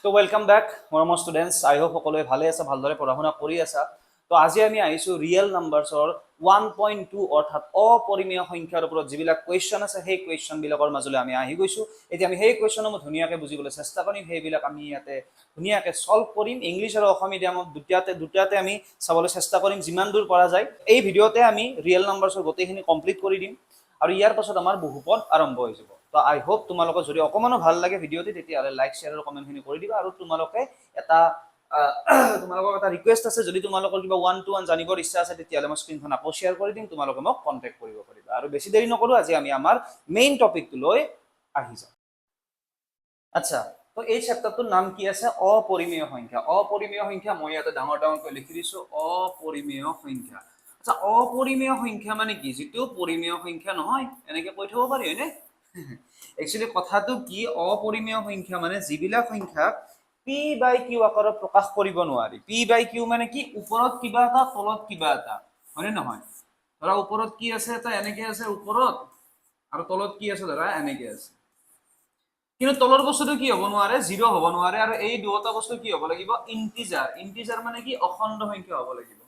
তো welcome back মৰমৰ students আই hope সকলোৱে ভালে আছে ভালদৰে পঢ়া শুনা কৰি আছা তো আজি আমি আহিছো ৰিয়েল নাম্বাৰছৰ 1.2 অৰ্থাৎ অপৰিমেয় সংখ্যাৰ ওপৰত যিবিলাক কোৱেশ্চন আছে সেই কোৱেশ্চন বিলাকৰ মাজলৈ আমি আহি গৈছো এতিয়া আমি সেই কোৱেশ্চনসমূহ ধুনীয়াকৈ বুজিবলৈ চেষ্টা কৰিম সেইবিলাক আমি ইয়াতে ধুনীয়াকৈ সলভ কৰিম ইংলিছ আৰু অসমীয়া মিডিয়ামত দুটাতে আমি চাবলৈ চেষ্টা কৰিম যিমান দূৰ পৰা যায় এই ভিডিঅ'তে আমি ৰিয়েল নাম্বাৰছৰ গোটেইখিনি কমপ্লিট কৰি দিম আৰু ইয়াৰ পাছত আমাৰ বহুপদ আৰম্ভ হৈ যাব তো আই হোপ তোমালোকৰ যদি অকমানো ভাল লাগে ভিডিঅ'টি তেতিয়াহ'লে লাইক শ্বেয়াৰ আৰু কমেণ্টখিনি কৰি দিবা আৰু তোমালোকে এটা তোমালোকৰ এটা ৰিকুৱেষ্ট আছে যদি তোমালোকৰ কিবা 1 to 1 জানিবৰ ইচ্ছা আছে তেতিয়াহ'লে মই স্ক্ৰীনখন আকৌ শ্বেয়াৰ কৰি দিম তোমালোকে মোক কন্টেক্ট কৰিব পাৰিবা আৰু বেছি দেৰি নকৰো আজি আমি আমাৰ মেইন টপিকটো লৈ আহি যাম আচ্ছা তো এই চেপ্টাৰটোৰ নাম কি আছে অপৰিমেয় সংখ্যা মই ইয়াতে ডাঙৰকৈ লিখি দিছো অপৰিমেয় সংখ্যা আচ্ছা অপৰিমেয় সংখ্যা মানে কি যেটো পৰিমেয় সংখ্যা নহয় এনেকে কৈ থব পাৰি হয়নে একচুয়ালি কথাটো কি অপৰিমেয় সংখ্যা মানে যিবিলাক সংখ্যাক p by q আকাৰত প্ৰকাশ কৰিব নোৱাৰি p by q মানে কি ওপৰত কিবা এটা তলত কিবা এটা হয়নে নহয় ধৰা ওপৰত কি আছে এটা এনেকে আছে ওপৰত আৰু তলত কি আছে ধৰা এনেকে আছে কিন্তু তলৰ বস্তুটো কি হ'ব নোৱাৰে 0 হ'ব নোৱাৰে আৰু এই দুটা বস্তু কি হ'ব লাগিব ইন্টিজাৰ মানে কি অখণ্ড সংখ্যা হ'ব লাগিব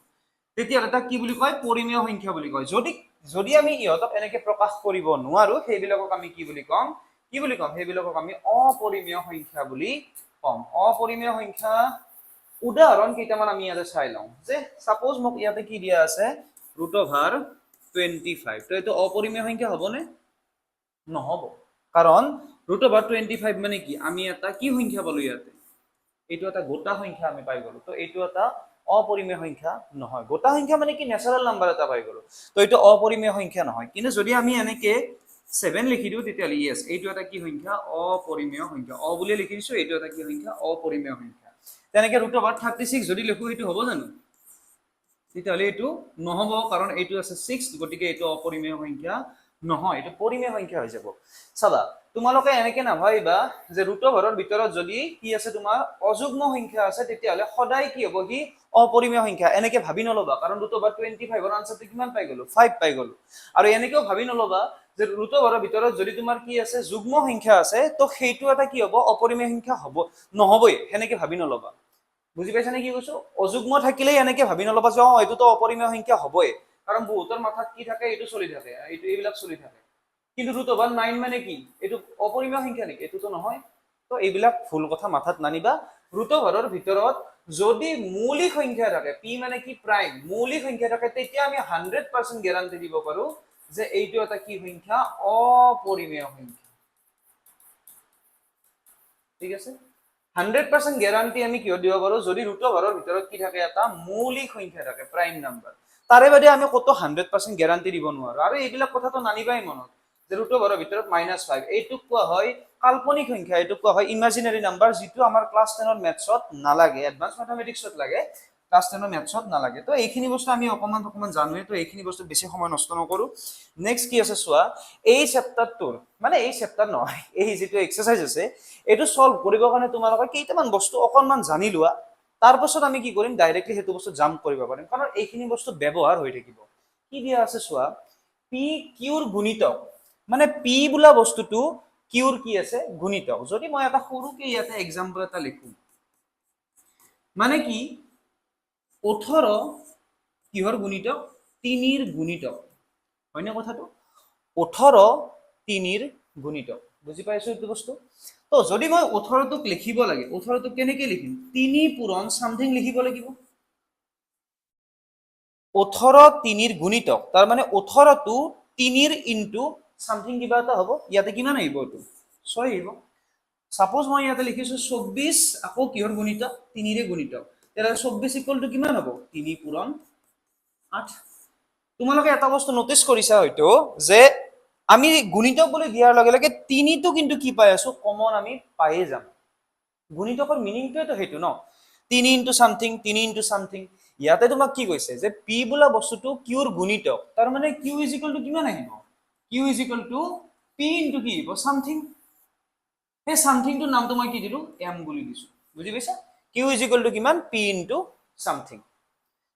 তেতিয়াহ'লে তাক কি বুলি কয় পৰিমেয় সংখ্যা বুলি কয় যদি আমি ইহতক এনেকে প্ৰকাশ কৰিব নোৱাৰো সেইবিলাকক আমি কি বুলি কম সেইবিলাকক আমি অপৰিমেয় সংখ্যা বুলি কম অপৰিমেয় সংখ্যা উদাহৰণ কেইটামান আমি ইয়াতে চাই লওঁ যে সাপোজ মোক ইয়াতে কি দিয়া আছে √25 তো এইটো অপৰিমেয় সংখ্যা হ'বনে নহ'ব কাৰণ √25 মানে কি আমি এটা কি সংখ্যা পালো ইয়াতে এইটো এটা গোটা সংখ্যা আমি পাই গলো তো এইটো এটা অপৰিমেয় সংখ্যা নহয় গোটা সংখ্যা মানে কি ন্যাচাৰাল নাম্বাৰ এটা পাই গলো তো এইটো অপৰিমেয় সংখ্যা নহয় কিন্তু যদি আমি এনেকে 7 লিখি দিও তেতিয়াহ'লে ইয়েস এইটো এটা কি সংখ্যা অপৰিমেয় সংখ্যা অ বুলি লিখি দিছো এইটো এটা কি সংখ্যা অপৰিমেয় সংখ্যা তেনেকে √36 যদি লিখো এইটো হ'ব জানো তেতিয়াহ'লে এইটো নহ'ব কাৰণ এইটো আছে 6 গতিকে এইটো অপৰিমেয় সংখ্যা নহয় এইটো পৰিমেয় সংখ্যা হৈ যাব চাবা তোমালোকে এনেকে নাভাবিবা যে √ৰ ভিতৰত যদি কি আছে তোমাৰ অযুগ্ম সংখ্যা আছে তেতিয়াহ'লে সদায় কি হ'ব কি অপৰিমেয় সংখ্যা এনেকে ভাবি নলবা কাৰণ √25 ৰ আনসাৰটো কিমান পাই গলো 5 পাই গলো আৰু এনেকেও ভাবি নলবা যে √ৰ ভিতৰত যদি তোমাৰ কি আছে যুগ্ম সংখ্যা আছে তো সেইটো এটা কি হ'ব অপৰিমেয় সংখ্যা হ'ব নহবই হেনেকে ভাবি নলবা বুজি পাইছা নে কি কৈছো অযুগ্ম থাকিলে এনেকে ভাবি নলবা যে এইটো তো অপৰিমেয় সংখ্যা হ'বই কাৰণ বহুতৰ মাথাত কি থাকে এইটো চলি থাকে এইবিলাক চলি থাকে কিন্তু √9 মানে কি এইটো অপৰিমেয় সংখ্যা নেকি এইটো তো নহয় তো এইবিলাক ভুল কথা মাথাত নানিবা √ৰ ভিতৰত যদি মৌলিক সংখ্যা থাকে p মানে কি প্ৰাইম মৌলিক সংখ্যা থাকে তেতিয়া আমি 100% গ্যাৰান্টি দিব পাৰো যে এইটো এটা কি সংখ্যা অপৰিমেয় সংখ্যা ঠিক আছে 100% গ্যাৰান্টি আমি কিয় দিব পাৰো যদি √ৰ ভিতৰত কি থাকে এটা মৌলিক সংখ্যা থাকে প্ৰাইম নাম্বাৰ তাৰে বাদে আমি কত 100% গ্যাৰান্টি দিব নোৱাৰো আৰু এইবিলাক কথাটো নানিবাই মনত যে √ৰ ভিতৰত -5 এইটো কোৱা হয় কাল্পনিক সংখ্যা এইটো কোৱা হয় ইমাজিনাৰী নাম্বাৰ যেটো আমাৰ ক্লাস 10 ৰ মেথছত নালাগে এডভান্স ম্যাথমেটিক্সত লাগে ক্লাস 10 ৰ মেথছত নালাগে তো এইখিনি বস্তু আমি অকমান জানোৱে তো এইখিনি বস্তু বেছি সময় নষ্ট নকৰো নেক্সট কি আছে চোৱা এই চেপ্টাৰটোৰ মানে এই চেপ্টাৰ নহয় এই যেটো এক্সাৰসাইজ আছে এটো সলভ কৰিবৰ কাৰণে তোমালোকে কেইটামান বস্তু অকনমান জানি লোৱা তাৰ পাছত আমি কি কৰিম ডাইৰেক্টলি হেতু বস্তু জাম্প কৰিব পাৰিম কাৰণ এইখিনি বস্তু ব্যৱহাৰ হৈ থাকিব কি দিয়া আছে চোৱা p q ৰ গুণিতক মানে p বোলা বস্তুটো q ৰ কি আছে গুণিতক যদি মই এটা সৰুকে ইয়াতে एग्जांपल এটা লিখো মানে কি 18 কিহৰ গুণিতক 3 ৰ গুণিতক হয়নে কথাটো 18 3 ৰ গুণিতক বুজি পাইছো এইটো বস্তু তো যদি মই 18 টোক লিখিব লাগে 18 টোক কেনেকৈ লিখিম 3 পূৰণ সামথিং লিখিব লাগিব 18 3 ৰ গুণিতক তাৰ মানে 18 টো 3 ৰ ইনটু সামথিং কিবা এটা হ'ব ইয়াতে কিমান আহিব এইটো 6 আহিব সাপোজ মই ইয়াতে লিখিছো 24 আকৌ কিহৰ গুণিতক 3 ৰে গুণিতক তেৰা 24 ইকুৱেল টু কিমান হ'ব 3 পূৰণ 8 তোমালোকে এটা বস্তু নোটিস কৰিছা হয়তো যে আমি গুণিতক বুলি দিয়াৰ লগে লগে 3 টো কিন্তু কি পাই আছো কমন আমি পাইয়ে যাম গুণিতকৰ মিনিংটো তো হেতু ন 3 ইনটু সামথিং 3 ইনটু সামথিং ইয়াতে তোমাক কি কৈছে যে p বোলা বস্তুটো q ৰ গুণিতক তাৰ মানে q কিমান আহিব q p ইনটু কি হ'ব সামথিং এই সামথিংটোৰ নামটো মই কি দিলো m বুলি দিছো বুজি পাইছা q কিমান p ইনটু সামথিং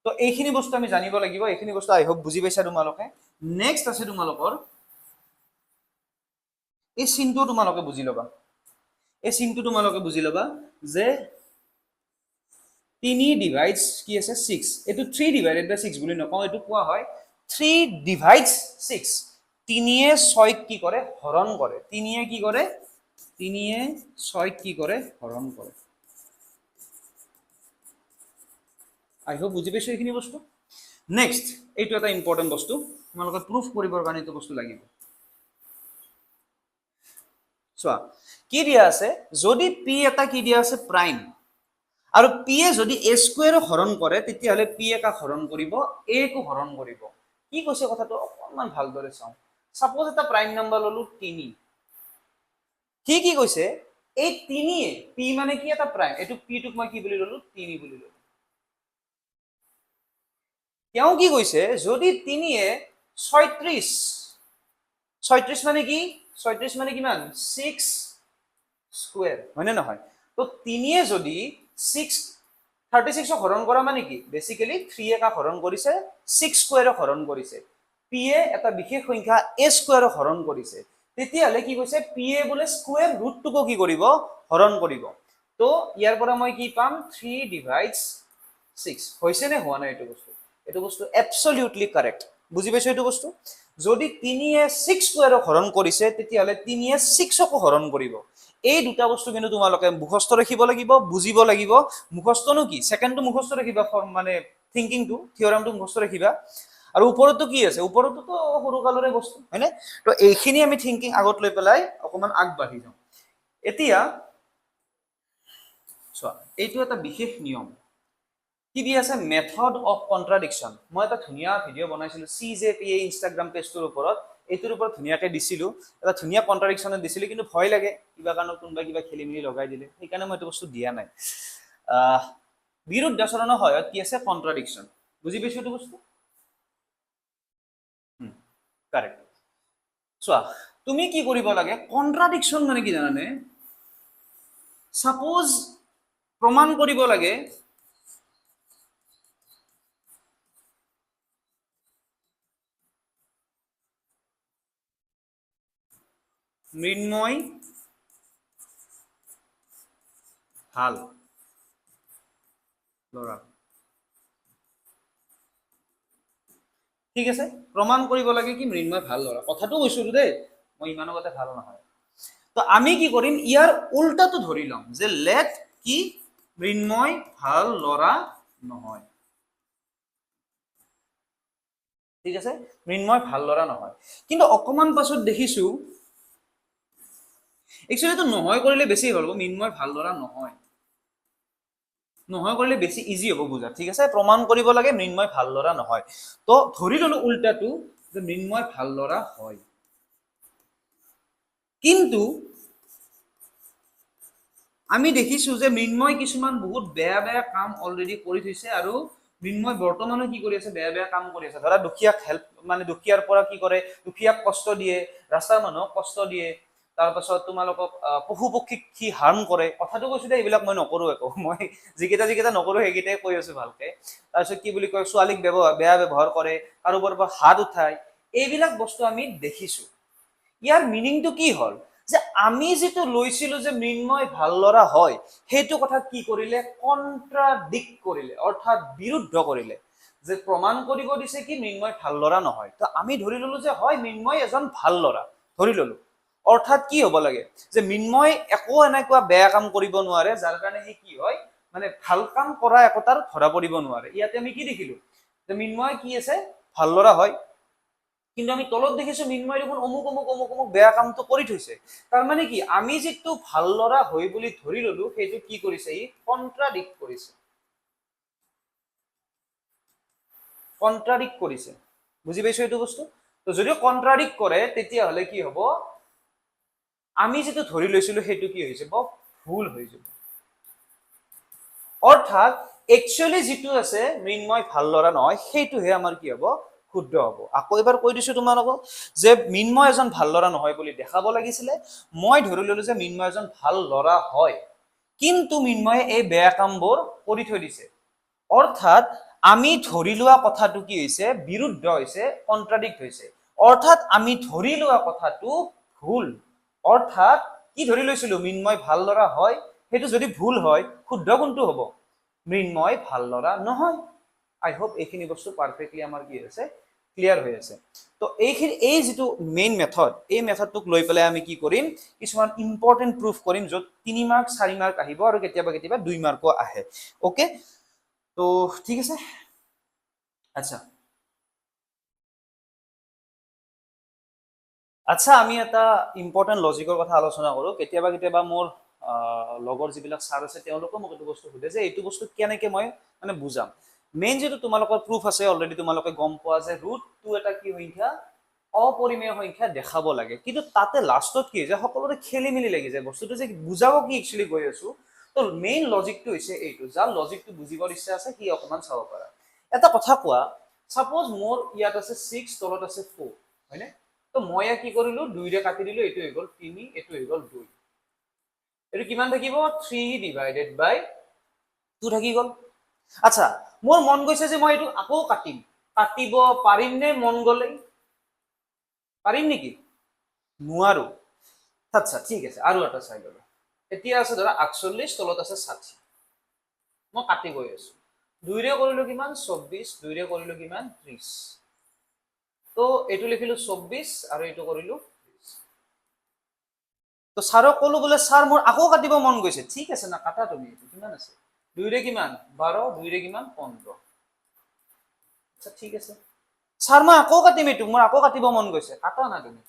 তো এইখিনি বস্তু আমি জানিব লাগিব এইখিনি বস্তু আই হোপ বুজি পাইছা তোমালোকে নেক্সট আছে তোমালোকৰ এই চিনটো তোমালোকে বুজি লবা এই চিনটো তোমালোকে বুজি ল'বা যে 3 ডিভাইডছ কি আছে 6 এটো 3 ডিভাইডেড বাই 6 বুলি নকওঁ এটো কোৱা হয় 3 ডিভাইডছ 6 তিনিয়ে 6 কি কৰে হৰণ কৰে তিনিয়ে কি কৰে তিনিয়ে 6 কি কৰে হৰণ কৰে আই হোপ বুজি পাইছো এইখিনি বস্তু নেক্সট এইটো এটা ইম্পৰ্টেন্ট বস্তু তোমালোকে প্ৰুফ কৰিবৰ কাৰণে এইটো বস্তু লাগিব চোৱা কি দিয়া আছে যদি p এটা কি দিয়া আছে প্ৰাইম আৰু p এ যদি a স্কয়াৰ হৰণ কৰে তেতিয়া হলে p একা হৰণ কৰিব a কো হৰণ কৰিব কি কৈছে কথাটো অকমান ভালদৰে চাও সাপোজ এটা প্ৰাইম নাম্বাৰ ললো 3 কি কৈছে এই 3 এ p মানে কি এটা প্ৰাইম এটো p টুক মই কি বুলি ললো 3 বুলি ললো কেও কি কৈছে যদি 3 এ 36 36 মানে কি 36 মানে কিমান 6 স্কয়াৰ হয়নে নহয় তো 3 এ যদি 6 36 হৰণ কৰা মানে কি বেসিক্যালি 3 একা হৰণ কৰিছে 6 স্কয়াৰ হৰণ কৰিছে p এ এটা বিশেষ সংখ্যা a স্কয়াৰ হৰণ কৰিছে তেতিয়া হলে কি কৈছে p এ বলে স্কয়াৰ ৰুট টুকো কি কৰিব হৰণ কৰিব তো ইয়াৰ পৰা মই কি পাম 3 ডিভাইডস 6 হৈছে নে হোৱা নাই এইটো বস্তু এবসলিউটলি কাৰেক্ট বুজি পাইছো এইটো বস্তু যদি 3 এ 6 স্কয়াৰ হৰণ কৰিছে তেতিয়া হলে 3 এ 6 কো হৰণ কৰিব এই দুটা বস্তু কিন্তু তোমালোকে মুখস্থ ৰাখিব লাগিব বুজিব লাগিব মুখস্থনো কি সেকেন্ডটো মুখস্থ ৰাখিবা মানে থিংকিংটো থিওৰামটো মুখস্থ ৰাখিবা আৰু ওপৰতো কি আছে ওপৰতো তো সৰু কালৰে বস্তু হয়নে তো এইখিনি আমি থিংকিং আগত লৈ পেলাই অকমান আগবাঢ়ি যাওঁ এতিয়া চোৱা এইটো এটা বিশেষ নিয়ম কি দি আছে মেথড অফ কন্ট্ৰাডিকশন মই এটা ধুনিয়া ভিডিও বনাইছিলো CJPA ইনষ্টাগ্ৰাম পেজটোৰ ওপৰত এইটোৰ ওপৰত ধুনিয়াকে দিছিলো এটা ধুনিয়া কন্ট্ৰাডিকশন দিছিলো কিন্তু ভয় লাগে কিবা কাৰণ কোনবা কিবা খেলিমিলি লগাই দিলে সেইকাৰণে মই এইটো বস্তু দিয়া নাই বিৰুদ্ধ আচৰণৰ হয়ত কি আছে কন্ট্ৰাডিকশন বুজি পাইছো এইটো বস্তু কাৰেক্ট চোৱা তুমি কি কৰিব লাগে কন্ট্ৰাডিকশন মানে কি জানানে সাপোজ প্ৰমাণ কৰিব লাগে মৃন্ময় ভাল লৰা ঠিক আছে প্ৰমাণ কৰিব লাগে কি মৃন্ময় ভাল লৰা কথাটো কৈছো দেই মই ইমানো কথা ভাল নহয় তো আমি কি কৰিম ইয়াৰ উল্টাটো ধৰি লম যে লেট কি মৃন্ময় ভাল লৰা নহয় ঠিক আছে মৃন্ময় ভাল লৰা নহয় কিন্তু অকমান পাছত দেখিছো একচুয়ালি তো নহয় কৰিলে বেছি ভাল হ'ব মৃন্ময় ভাল লৰা নহয় নহয় কৰিলে বেছি ইজি হ'ব বুজা ঠিক আছে প্ৰমাণ কৰিব লাগে মৃন্ময় ভাল লৰা নহয় তো ধৰি ললো উল্টাটো যে মৃন্ময় ভাল লৰা হয় কিন্তু আমি দেখিছো যে মৃন্ময় কিছুমান বহুত বেয়া বেয়া কাম অলৰেডি কৰি থৈছে আৰু মৃন্ময় বৰ্তমানে কি কৰি আছে বেয়া বেয়া কাম কৰি আছে ধৰা দুখীয়াক হেল্প মানে দুখীয়াৰ পৰা কি কৰে দুখীয়াক কষ্ট দিয়ে ৰাস্তাৰ মানুহক কষ্ট দিয়ে তাৰ পাছত তোমালোকক পশু পক্ষীক কি হাৰ্ম কৰে কথাটো কৈছো দে এইবিলাক মই নকৰো একো মই যিকেইটা নকৰো সেইকেইটাই কৈ আছো ভালকে তাৰপিছত কি বুলি কয় ছোৱালীক বেয়া ব্যৱহাৰ কৰে কাৰোবাৰ পৰা হাত উঠায় এইবিলাক বস্তু আমি দেখিছো ইয়াৰ মিনিংটো কি হল যে আমি যেটো লৈছিলো যে মৃন্ময় ভাল লৰা হয় সেইটো কথা কি কৰিলে কন্ট্ৰাডিক্ট কৰিলে অৰ্থাৎ বিৰুদ্ধ কৰিলে যে প্ৰমাণ কৰিব দিছে কি মৃন্ময় ভাল লৰা নহয় তো আমি ধৰি ললো যে হয় মৃন্ময় এজন ভাল লৰা ধৰি ললো অৰ্থাৎ কি হ'ব লাগে যে মৃন্ময় একো এনেকুৱা বেয়া কাম কৰিব নোৱাৰে যাৰ কাৰণে সি কি হয় মানে ভাল কাম কৰা একোটাৰ ধৰা পৰিব নোৱাৰে ইয়াতে আমি কি দেখিলো যে মৃন্ময় কি আছে ভাল লৰা হয় কিন্তু আমি তলত দেখিছো মৃন্ময় দেখোন অমুক বেয়া কামটো কৰি থৈছে তাৰ মানে কি আমি যেটো ভাল লৰা হৈ বুলি ধৰি ললো সেইটো কি কৰিছে ই কন্ট্ৰাডিক্ট কৰিছে বুজি পাইছো এইটো বস্তু তো যদিও কন্ট্ৰাডিক্ট কৰে তেতিয়া হলে কি হ'ব আমি যেটো ধৰি লৈছিলো সেইটো কি হৈ যাব ভুল হৈ যাব অৰ্থাৎ একচুয়ালি যেটো আছে মৃন্ময় ভাল লৰা নহয় সেইটোহে আমাৰ কি হ'ব শুদ্ধ হ'ব আকৌ এবাৰ কৈ দিছো তোমালোকক যে মৃন্ময় এজন ভাল লৰা নহয় বুলি দেখাব লাগিছিলে মই ধৰি ললো যে মৃন্ময় এজন ভাল লৰা হয় কিন্তু মৃন্ময়ে এই বেয়া কামবোৰ কৰি থৈ দিছে অৰ্থাৎ আমি ধৰি লোৱা কথাটো কি হৈছে বিৰুদ্ধ হৈছে কন্ট্ৰাডিক্ট হৈছে অৰ্থাৎ আমি ধৰি লোৱা কথাটো ভুল অৰ্থাৎ কি ধৰি লৈছিলো মৃন্ময় ভাল ল'ৰা হয় সেইটো যদি ভুল হয় শুদ্ধ কোনটো হ'ব মৃন্ময় ভাল ল'ৰা নহয় আই হোপ এইখিনি বস্তু পাৰফেক্টলি আমাৰ কি হৈছে ক্লিয়াৰ হৈ আছে তো এই যেটো মেইন মেথড এই মেথডটোক লৈ পেলাই আমি কি কৰিম কিছুমান ইম্পৰ্টেন্ট প্ৰুফ কৰিম য'ত 3 মাৰ্ক 4 মাৰ্ক আহিব আৰু কেতিয়াবা কেতিয়াবা 2 মাৰ্কও আহে ওকে তো ঠিক আছে আচ্ছা আচ্ছা আমি এটা ইম্পৰ্টেন্ট লজিকৰ কথা আলোচনা কৰো কেতিয়াবা কেতিয়াবা মোৰ লগৰ যিবিলাক ছাৰ আছে তেওঁলোকে মোক এইটো বস্তু সুধে যে এইটো বস্তু কেনেকে মই মানে বুজাম মেইন যেটো তোমালোকৰ প্ৰুফ আছে অলৰেডি তোমালোকে গম পোৱা যে √2 এটা কি সংখ্যা অপৰিমেয় সংখ্যা দেখাব লাগে কিন্তু তাতে লাষ্টত কি যে সকলোৰে খেলি মেলি লাগি যায় বস্তুটো যে বুজাব কি একচুয়ালি গৈ আছো তো মেইন লজিকটো হৈছে এইটো যাৰ লজিকটো বুজিবৰ ইচ্ছা আছে কি অকমান চাব পাৰা এটা কথা কোৱা সাপোজ মোৰ ইয়াত আছে 6 তলত আছে 4 হয়নে তো মই কি কৰিলো 2 ৰে কাটি দিলো এটো হৈ গল 3 এটো হৈ গল 2 এটো কিমান থাকিব 3 ডিভাইডেড বাই 2 থাকি গল আচ্ছা মোৰ মন গৈছে যে মই এটো আকৌ কাটিম কাটিব পাৰিম নে মন গলে পাৰিম নেকি নোৱাৰো আচ্ছা ঠিক আছে আৰু এটা চাই ললো এতিয়া আছে ধৰা 48 তলত আছে 60 মই কাটি গৈ আছো 2 ৰে কৰিলো কিমান 24 2 ৰে কৰিলো কিমান 30 তো এটো লিখিলো 24 আৰু এটো কৰিলো 30 তো সাৰক কলো বলে স্যাৰ মোৰ আকৌ কাটিব মন গৈছে ঠিক আছে না কাটা তুমি কিমান আছে 2 ৰে কিমান 12 2 ৰে কিমান 15 আচ্ছা ঠিক আছে স্যাৰ মই আকৌ কাটিম এটো মোৰ আকৌ কাটিব মন গৈছে কাটা না তুমি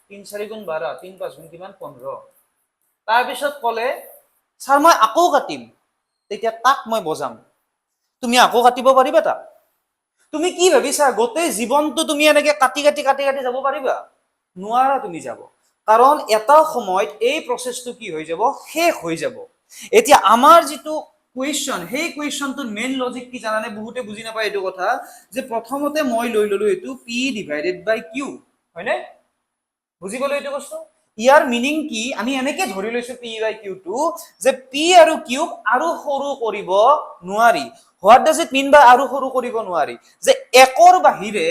3 4 গুণ 12 3 5 গুণ কিমান 15 তাৰ পিছত কলে স্যার মই আকৌ কাটিম তেতিয়া তাক মই বজাম তুমি আকৌ কাটিব পাৰিবা তা তুমি কি ভাবিছা গোটেই জীৱনটো তুমি এনেকে কাটি কাটি কাটি কাটি যাব পাৰিবা নোৱাৰা তুমি যাব কাৰণ এটা সময়ত এই প্ৰসেসটো কি হৈ যাব শেষ হৈ যাব এতিয়া আমাৰ যেটো কুৱেশ্চন সেই কুৱেশ্চনটোৰ মেইন লজিক কি জানানে বহুতে বুজি নাপায় এইটো কথা যে প্ৰথমতে মই লৈ ললো এটো p ডিভাইডেড বাই q হয়নে বুজি গলো এইটো বস্তু ইয়াৰ মিনিং কি আমি এনেকে ধৰি লৈছো p বাই q টো যে p আৰু q আৰু সৰু কৰিব নোৱাৰি what does it mean by আৰু সৰু কৰিব নোৱাৰি যে একৰ বাহিৰে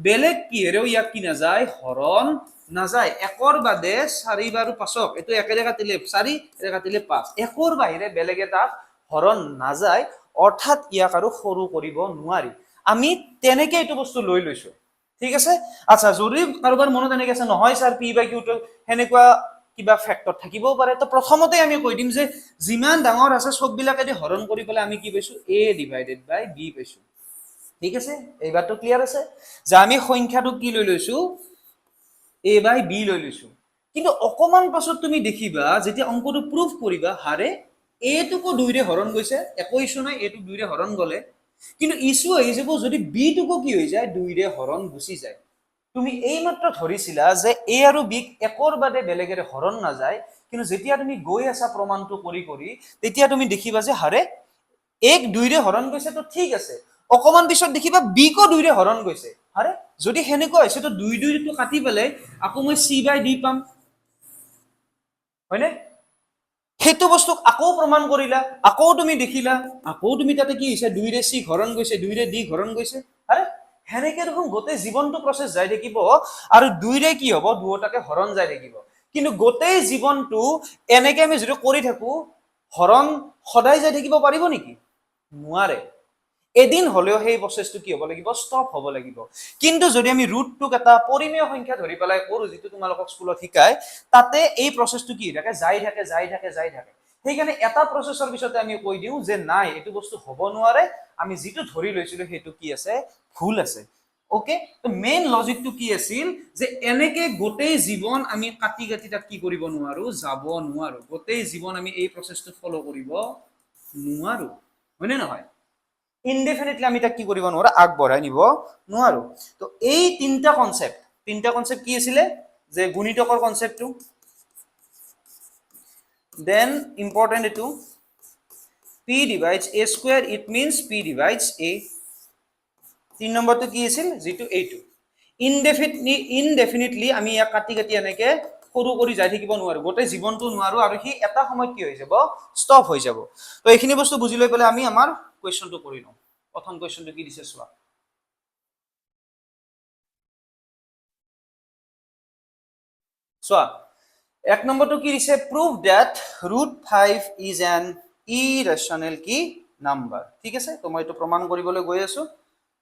বেলেগ কিহেৰেও ইয়াক কি নাযায় হৰণ নাযায় একৰ বাদে 4 বাৰ 5ক এটো একেৰে কাটিলে 4 এৰে কাটিলে 5 একৰ বাহিৰে বেলেগ এটা হৰণ নাযায় অৰ্থাৎ ইয়াক আৰু সৰু কৰিব নোৱাৰি আমি তেনেকে এইটো বস্তু লৈ লৈছো ঠিক আছে আচ্ছা যদি কাৰোবাৰ মনত এনেকে আছে নহয় স্যাৰ p বাই q টো হেনেকুৱা কিবা ফ্যাক্টৰ থাকিবও পাৰে তো প্ৰথমতে আমি কৈ দিম যে যিমান ডাঙৰ আছে সব বিলাকে দি হৰণ কৰি পেলাই আমি কি পাইছো a ডিভাইডেড বাই b পাইছো ঠিক আছে এইবাৰটো ক্লিয়াৰ আছে যে আমি সংখ্যাটো কি লৈ লৈছো a বাই b লৈ লৈছো কিন্তু অকমান পাছত তুমি দেখিবা যেতিয়া অংকটো প্ৰুফ কৰিবা হাৰে a টোকো 2 ৰে হৰণ গৈছে একো ইছু নাই a টোক 2 ৰে হৰণ গলে কিন্তু ইছু আহি যাব যদি b টোকো কি হৈ যায় 2 ৰে হৰণ গুচি যায় তুমি এই মাত্ৰ ধৰিছিলা যে a আৰু b একৰ বাদে বেলেগেৰে হৰণ নাযায় কিন্তু যেতিয়া তুমি গৈ আছা প্ৰমাণটো কৰি কৰি তেতিয়া তুমি দেখিবা যে হাৰে এক 2 ৰে হৰণ গৈছে তো ঠিক আছে অকমান পিছত দেখিবা b কো 2 ৰে হৰণ গৈছে আৰে যদি হেনেকুৱা হৈছে তো 2 2 টো কাটি পেলে আকৌ মই c বাই d পাম হয়নে হেতু বস্তু আকৌ প্ৰমাণ কৰিলা আকৌ তুমি দেখিলা আকৌ তুমি তাতে কি হৈছে 2 ৰে c হৰণ গৈছে 2 ৰে d হৰণ গৈছে আৰে হেনেকে দেখোন গোটেই জীৱনটো প্ৰসেস যাই থাকিব আৰু 2 ৰে কি হ'ব দুটাকে হৰণ যাই থাকিব কিন্তু গোটেই জীৱনটো এনেকে আমি যদি কৰি থাকো হৰণ সদায় যাই থাকিব পাৰিব নেকি নোৱাৰে এদিন হলেও সেই প্ৰসেসটো কি হ'ব লাগিব ষ্টপ হ'ব লাগিব কিন্তু যদি আমি √2 এটা পৰিমেয় সংখ্যা ধৰি পেলাই কৰো যেটো তোমালোকক স্কুলত শিকায় তাতে এই প্ৰসেসটো কি থাকে যাই থাকে যাই থাকে যাই থাকে সেইকাৰণে এটা প্ৰসেসৰ পিছতে আমি কৈ দিও যে নাই এটো বস্তু হ'ব নোৱাৰে আমি যেটো ধৰি লৈছিলো হেতু কি আছে ভুল আছে ওকে তো মেইন লজিকটো কি আছিল যে এনেকে গোটেই জীৱন আমি কাটি কাটি তাক কি কৰিব নোৱাৰো যাব নোৱাৰো গোটেই জীৱন আমি এই প্ৰসেসটো ফলো কৰিব নোৱাৰো হয়নে নহয় ইনডেফিনিটলি আমি তাক কি কৰিব নোৱাৰো আগবঢ়াই নিব নোৱাৰো তো এই তিনটা কনসেপ্ট কি আছিল যে গুণিতকৰ কনসেপ্টটো দেন ইম্পৰ্টেন্ট এটো p divides a square it means p divides a 3 নম্বৰটো কি আছিল যেটো এইটো ইনডেফিনিটলি আমি ইয়াক কাটি কাটি এনেকে সৰু কৰি যাই থাকিব নোৱাৰো গোটেই জীৱনটো নোৱাৰো আৰু হি এটা সময়ত কি হৈ যাব ষ্টপ হৈ যাব তো এইখিনি বস্তু বুজি লৈ পেলে আমি আমাৰ কোৱেশ্চনটো কৰি লওঁ প্ৰথম কোৱেশ্চনটো কি দিছে চোৱা চোৱা এক নম্বৰটো কি দিছে prove that √5 is an irrational কি নাম্বাৰ ঠিক আছে তো মই এইটো প্ৰমাণ কৰিবলৈ গৈ আছো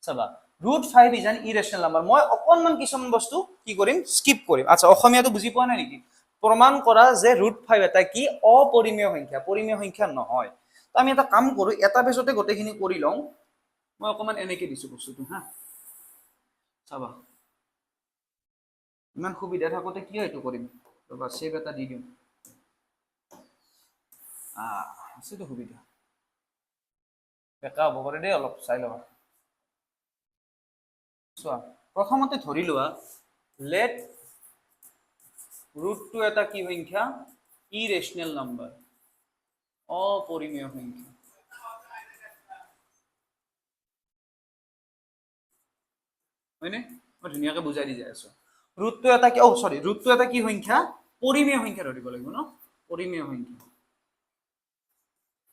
চাবা √5 is an irrational number মই অকনমান কিছুমান বস্তু কি কৰিম স্কিপ কৰিম আচ্ছা অসমীয়াটো বুজি পোৱা নাই নেকি প্ৰমাণ কৰা যে √5 এটা কি অপৰিমেয় সংখ্যা পৰিমেয় সংখ্যা নহয় তো আমি এটা কাম কৰো এটা পেজতে গোটেইখিনি কৰি লওঁ মই অকমান এনেকে দিছো বস্তুটো হা চাবা ইমান সুবিধা থাকোতে কি এইটো কৰিম ৰবা সেভ এটা দি দিম আছেতো সুবিধা বেকা হ'ব পাৰে দেই অলপ চাই লবা চোৱা প্ৰথমতে ধৰি লোৱা লেট √2 এটা কি সংখ্যা ইৰেশনাল নাম্বাৰ অপৰিমেয় সংখ্যা হয়নে মই ধুনীয়াকৈ বুজাই দি যাই আছো √2 এটা কি √2 এটা কি সংখ্যা পৰিমেয় সংখ্যা ধৰিব লাগিব ন পৰিমেয় সংখ্যা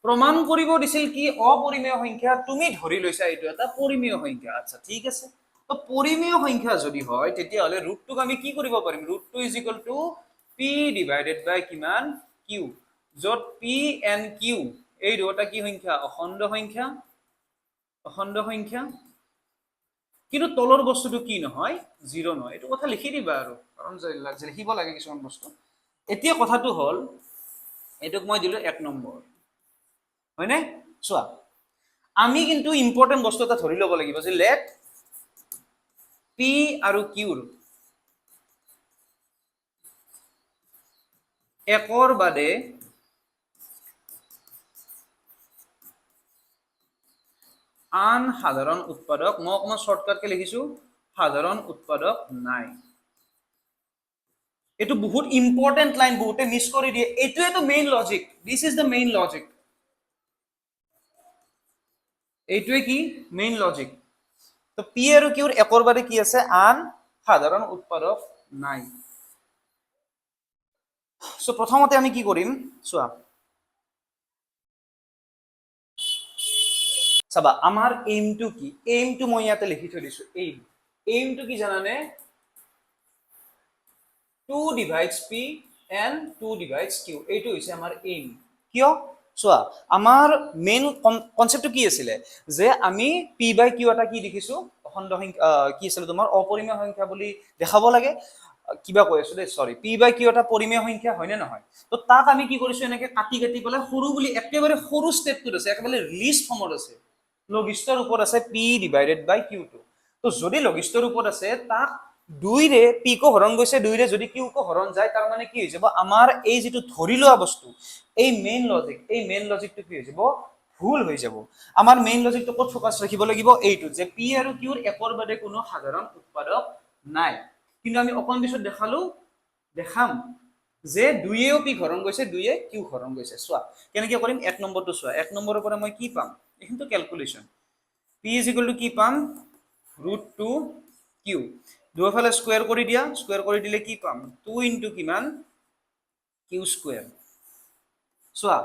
প্ৰমাণ কৰিব দিছিল কি অপৰিমেয় সংখ্যা তুমি ধৰি লৈছা এইটো এটা পৰিমেয় সংখ্যা আচ্ছা ঠিক আছে তো পৰিমেয় সংখ্যা যদি হয় তেতিয়া হলে √2 আমি কি কৰিব পাৰিম √2 p ডিভাইডেড বাই কিমান q যত p and q এই দুটা কি সংখ্যা অখণ্ড সংখ্যা কিন্তু তলৰ বস্তুটো কি নহয় 0 নহয় এইটো কথা লিখি দিবা আৰু কাৰণ লিখিব লাগে কিছুমান বস্তু এতিয়া কথাটো হল এটোক মই দিলো 1 নম্বৰ হয়নে চোৱা আমি কিন্তু ইম্পৰ্টেন্ট বস্তু এটা ধৰি ল'ব লাগিব যে লেট p আৰু q একৰ বাদে আন সাধাৰণ উৎপাদক মই অকমান শৰ্টকাটকে লিখিছো সাধাৰণ উৎপাদক নাই এটো বহুত ইম্পৰ্টেন্ট লাইন বহুতে মিস কৰি দিয়ে এটোৱে তো main logic this is the main logic এইটোৱে কি মেইন লজিক তো p আৰু q একৰ বাদে কি আছে আন সাধাৰণ উৎপাদক নাই সো প্ৰথমতে আমি কি কৰিম চোৱা চাবা আমাৰ এইমটো কি এইমটো মই ইয়াতে লিখি থৈ দিছো এইমটো কি জানানে 2 divides p and 2 divides q এইটো হৈছে আমাৰ এইম কিয় চোৱা আমাৰ মেইন কনসেপ্টটো কি আছিল যে আমি p by q এটা কি দেখিছো অখণ্ড সংখ্যা কি আছিল তোমাৰ অপৰিমেয় সংখ্যা বুলি দেখাব লাগে কিবা কৈ আছো দেই সৰি p by q এটা পৰিমেয় সংখ্যা হয় নে নহয় তো তাক আমি কি কৰিছো এনেকে কাটি কাটি পেলাই সৰু বুলি একেবাৰে সৰু স্টেপটো আছে একেবাৰে লিষ্ট ফৰ্মত আছে লঘিষ্ঠৰ ওপৰত আছে p divided by q2 তো যদি লঘিষ্ঠৰ ওপৰত আছে তাক 2 ৰে p কো হৰণ গৈছে 2 ৰে যদি q কো হৰণ যায় তাৰ মানে কি হৈ যাব আমাৰ এই যেটো ধৰি লোৱা বস্তু এই মেইন লজিকটো কি হৈ যাব ভুল হৈ যাব আমাৰ মেইন লজিকটো ক'ত ফোকাস ৰাখিব লাগিব এইটো যে p আৰু q ৰ একৰ বাদে কোনো সাধাৰণ উৎপাদক নাই কিন্তু আমি অকন পিছত দেখাম যে 2 এও p হৰণ গৈছে 2 এ q হৰণ গৈছে চোৱা কেনেকৈ কৰিম 1 নম্বৰটো চোৱা 1 নম্বৰৰ পৰা মই কি পাম এইটো ক্যালকুলেশন p কি পাম √2 q দুয়োফালে স্কয়াৰ কৰি দিয়া স্কয়াৰ কৰি দিলে কি পাম 2 ইনটু কিমান q স্কয়াৰ চোৱা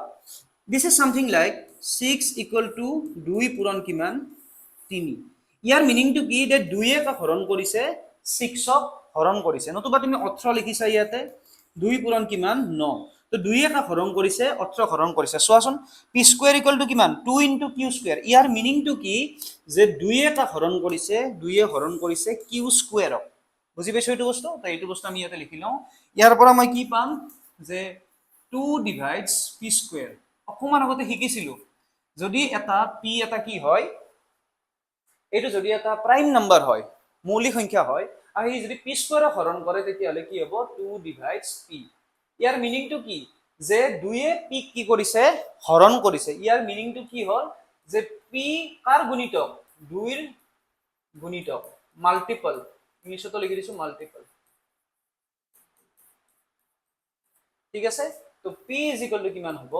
this is something like 6 equal to 2 পূৰণ কিমান 3 ইয়াৰ মিনিংটো কি যে 2 এ কা হৰণ কৰিছে 6 ক হৰণ কৰিছে নতুবা তুমি 18 লিখিছা ইয়াতে 2 পূৰণ কিমান 9 তো 2 এ কা হৰণ কৰিছে 18 হৰণ কৰিছে চোৱাচোন p স্কয়াৰ ইকুৱেল টু কিমান 2 ইনটু q স্কয়াৰ ইয়াৰ মিনিংটো কি যে 2 এ কা হৰণ কৰিছে 2 এ হৰণ কৰিছে q স্কয়াৰক বুজি পাইছো এইটো বস্তু তো এইটো বস্তু আমি ইয়াতে লিখি লওঁ ইয়াৰ পৰা মই কি পাম যে 2 divides p square অকমান আগতে শিকিছিলো যদি এটা p এটা কি হয় এটো যদি এটা প্ৰাইম নাম্বাৰ হয় মৌলিক সংখ্যা হয় আৰু এই যদি p স্কয়াৰ হৰণ কৰে তেতিয়া হলে কি হ'ব 2 divides p ইয়াৰ মিনিংটো কি যে 2 এ p কি কৰিছে হৰণ কৰিছে ইয়াৰ মিনিংটো কি হ'ল যে p কাৰ গুণিতক 2 ৰ গুণিতক মাল্টিপল ইংলিশতো লিখি দিছো মাল্টিপল ঠিক আছে তো p কিমান হ'ব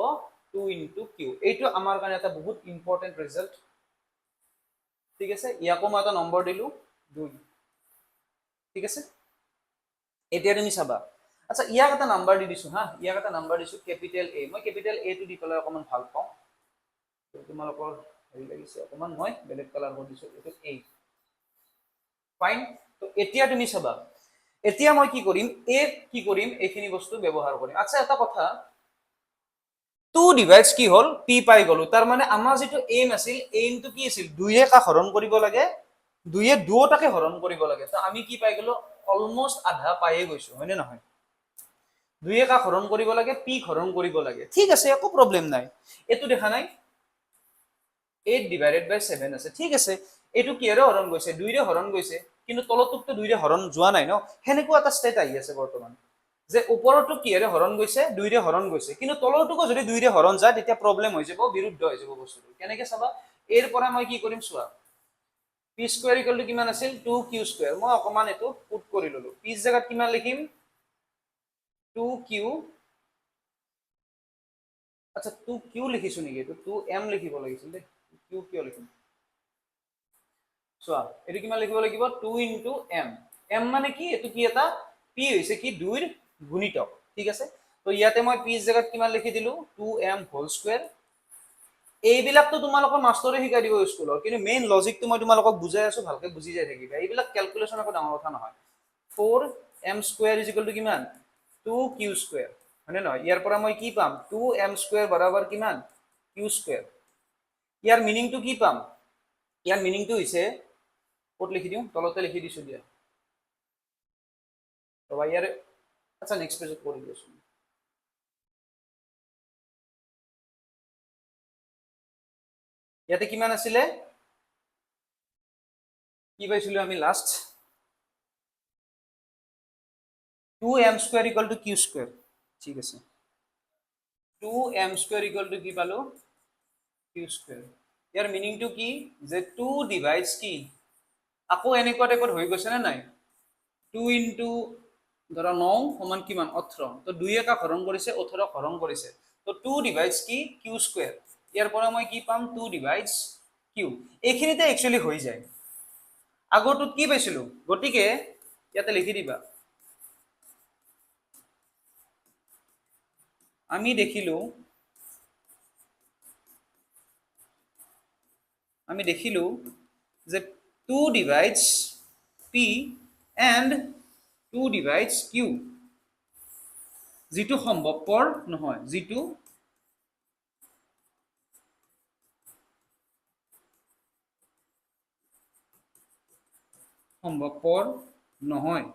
2 into q এইটো আমাৰ কাৰণে এটা বহুত ইম্পৰ্টেন্ট ৰিজাল্ট ঠিক আছে ইয়াকো মই এটা নম্বৰ দিলো 2 ঠিক আছে এতিয়া তুমি চাবা আচ্ছা ইয়াক এটা নাম্বাৰ দি দিছো হা ইয়াক এটা নাম্বাৰ দিছো ক্যাপিটেল A মই ক্যাপিটেল A টো দি পেলাই অকমান ভাল পাওঁ তো তোমালোকৰ হেৰি লাগিছে অকমান মই বেলেগ কালাৰ কৰি দিছো এটো A ফাইন তো এতিয়া তুমি চাবা এতিয়া মই কি কৰিম, এ কি কৰিম, এইখিনি বস্তু ব্যৱহাৰ কৰিম। আচ্ছা এটা কথা, 2 ডিভাইডস কি হল p পাই গলো, তাৰ মানে আমাৰ যেটো এম আছিল, এমটো কি আছিল 2 এ কা হৰণ কৰিব লাগে, 2 এ দুটাকে হৰণ কৰিব লাগে। তো আমি কি পাই গলো, অলমোস্ট আধা পাইয়ে গৈছো, হয়নে নহয়? 2 এ কা হৰণ কৰিব লাগে, p হৰণ কৰিব লাগে, ঠিক আছে, একো প্ৰবলেম নাই। এটো দেখা নাই 8 ডিভাইডেড বাই 7 আছে, ঠিক আছে। এটো কিৰে হৰণ গৈছে, 2 ৰে হৰণ গৈছে, কিন্তু তলতটো 2 ৰে হৰণ যোৱা নাই ন, হেনেকুৱা এটা ষ্টেট আহি আছে বৰ্তমান, যে ওপৰতো কিৰে হৰণ গৈছে, 2 ৰে হৰণ গৈছে, কিন্তু তলৰটোকো যদি 2 ৰে হৰণ যায় তেতিয়া প্ৰবলেম হৈ যাব, বিৰুদ্ধ হৈ যাব বস্তুটো। কেনেকে চাবা, এৰ পৰা মই কি কৰিম চোৱা, p স্কয়াৰ ইকুৱেল টু কিমান আছিল 2q স্কয়াৰ, মই অকমান এটো পুট কৰি ললো, p জায়গাত কিমান লিখিম 2q, আচ্ছা 2q লিখিছো নেকি, এটো 2m লিখিব লাগিছিল দে, q কিয় লিখিম চোৱা, এটো কিমান লিখিব লাগিব 2 ইনটু m, m মানে কি, এটো কি এটা p হৈছে কি 2 ৰ গুণিতক, ঠিক আছে। তো ইয়াতে মই p জায়গাত কিমান লিখি দিলো 2m হোল স্কয়াৰ। এইবিলাকতো তোমালোকৰ মাষ্টৰে শিকাই দিব স্কুলত, কিন্তু মেইন লজিকটো মই তোমালোকক বুজাই আছো, ভালকে বুজি যাই থাকিবা, এইবিলাক ক্যালকুলেশন একো ডাঙৰ কথা নহয়। 4m square is equal to কিমান 2q স্কয়াৰ, হয়নে নহয়? ইয়াৰ পৰা মই কি পাম 2m স্কয়াৰ বৰাবৰ কিমান q স্কয়াৰ। ইয়াৰ মিনিংটো কি পাম, ইয়াৰ মিনিংটো হৈছে, ক'ত লিখি দিওঁ, তলতে লিখি দিছো দিয়া ৰবা, ইয়াৰ আচ্ছা নেক্সট পেজত কৰি দিছো। ইয়াতে কিমান আছিলে, কি পাইছিলো আমি last 2m square equal to q square, ঠিক আছে। 2m স্কয়াৰ ইকুৱেল টু কি পালো q স্কয়াৰ। ইয়াৰ মিনিংটো কি, যে 2 ডিভাইডস কি, আকৌ এনেকুৱা টাইপত হৈ গৈছে না নাই, 2 ইনটু ধৰা 9 সমান কিমান 18, তো 2 এ কা হৰণ কৰিছে 18 হৰণ কৰিছে, তো 2 ডিভাইডস কি q স্কয়াৰ। ইয়াৰ পৰা মই কি পাম 2 ডিভাইডস q, এইখিনিতে একচুয়ালি হৈ যায়। আগৰটোত কি পাইছিলো, গতিকে ইয়াতে লিখি দিবা, আমি দেখিলো যে 2 divides p and 2 divides q, যেটো সম্ভৱপৰ নহয়, যেটো সম্ভৱপৰ নহয়।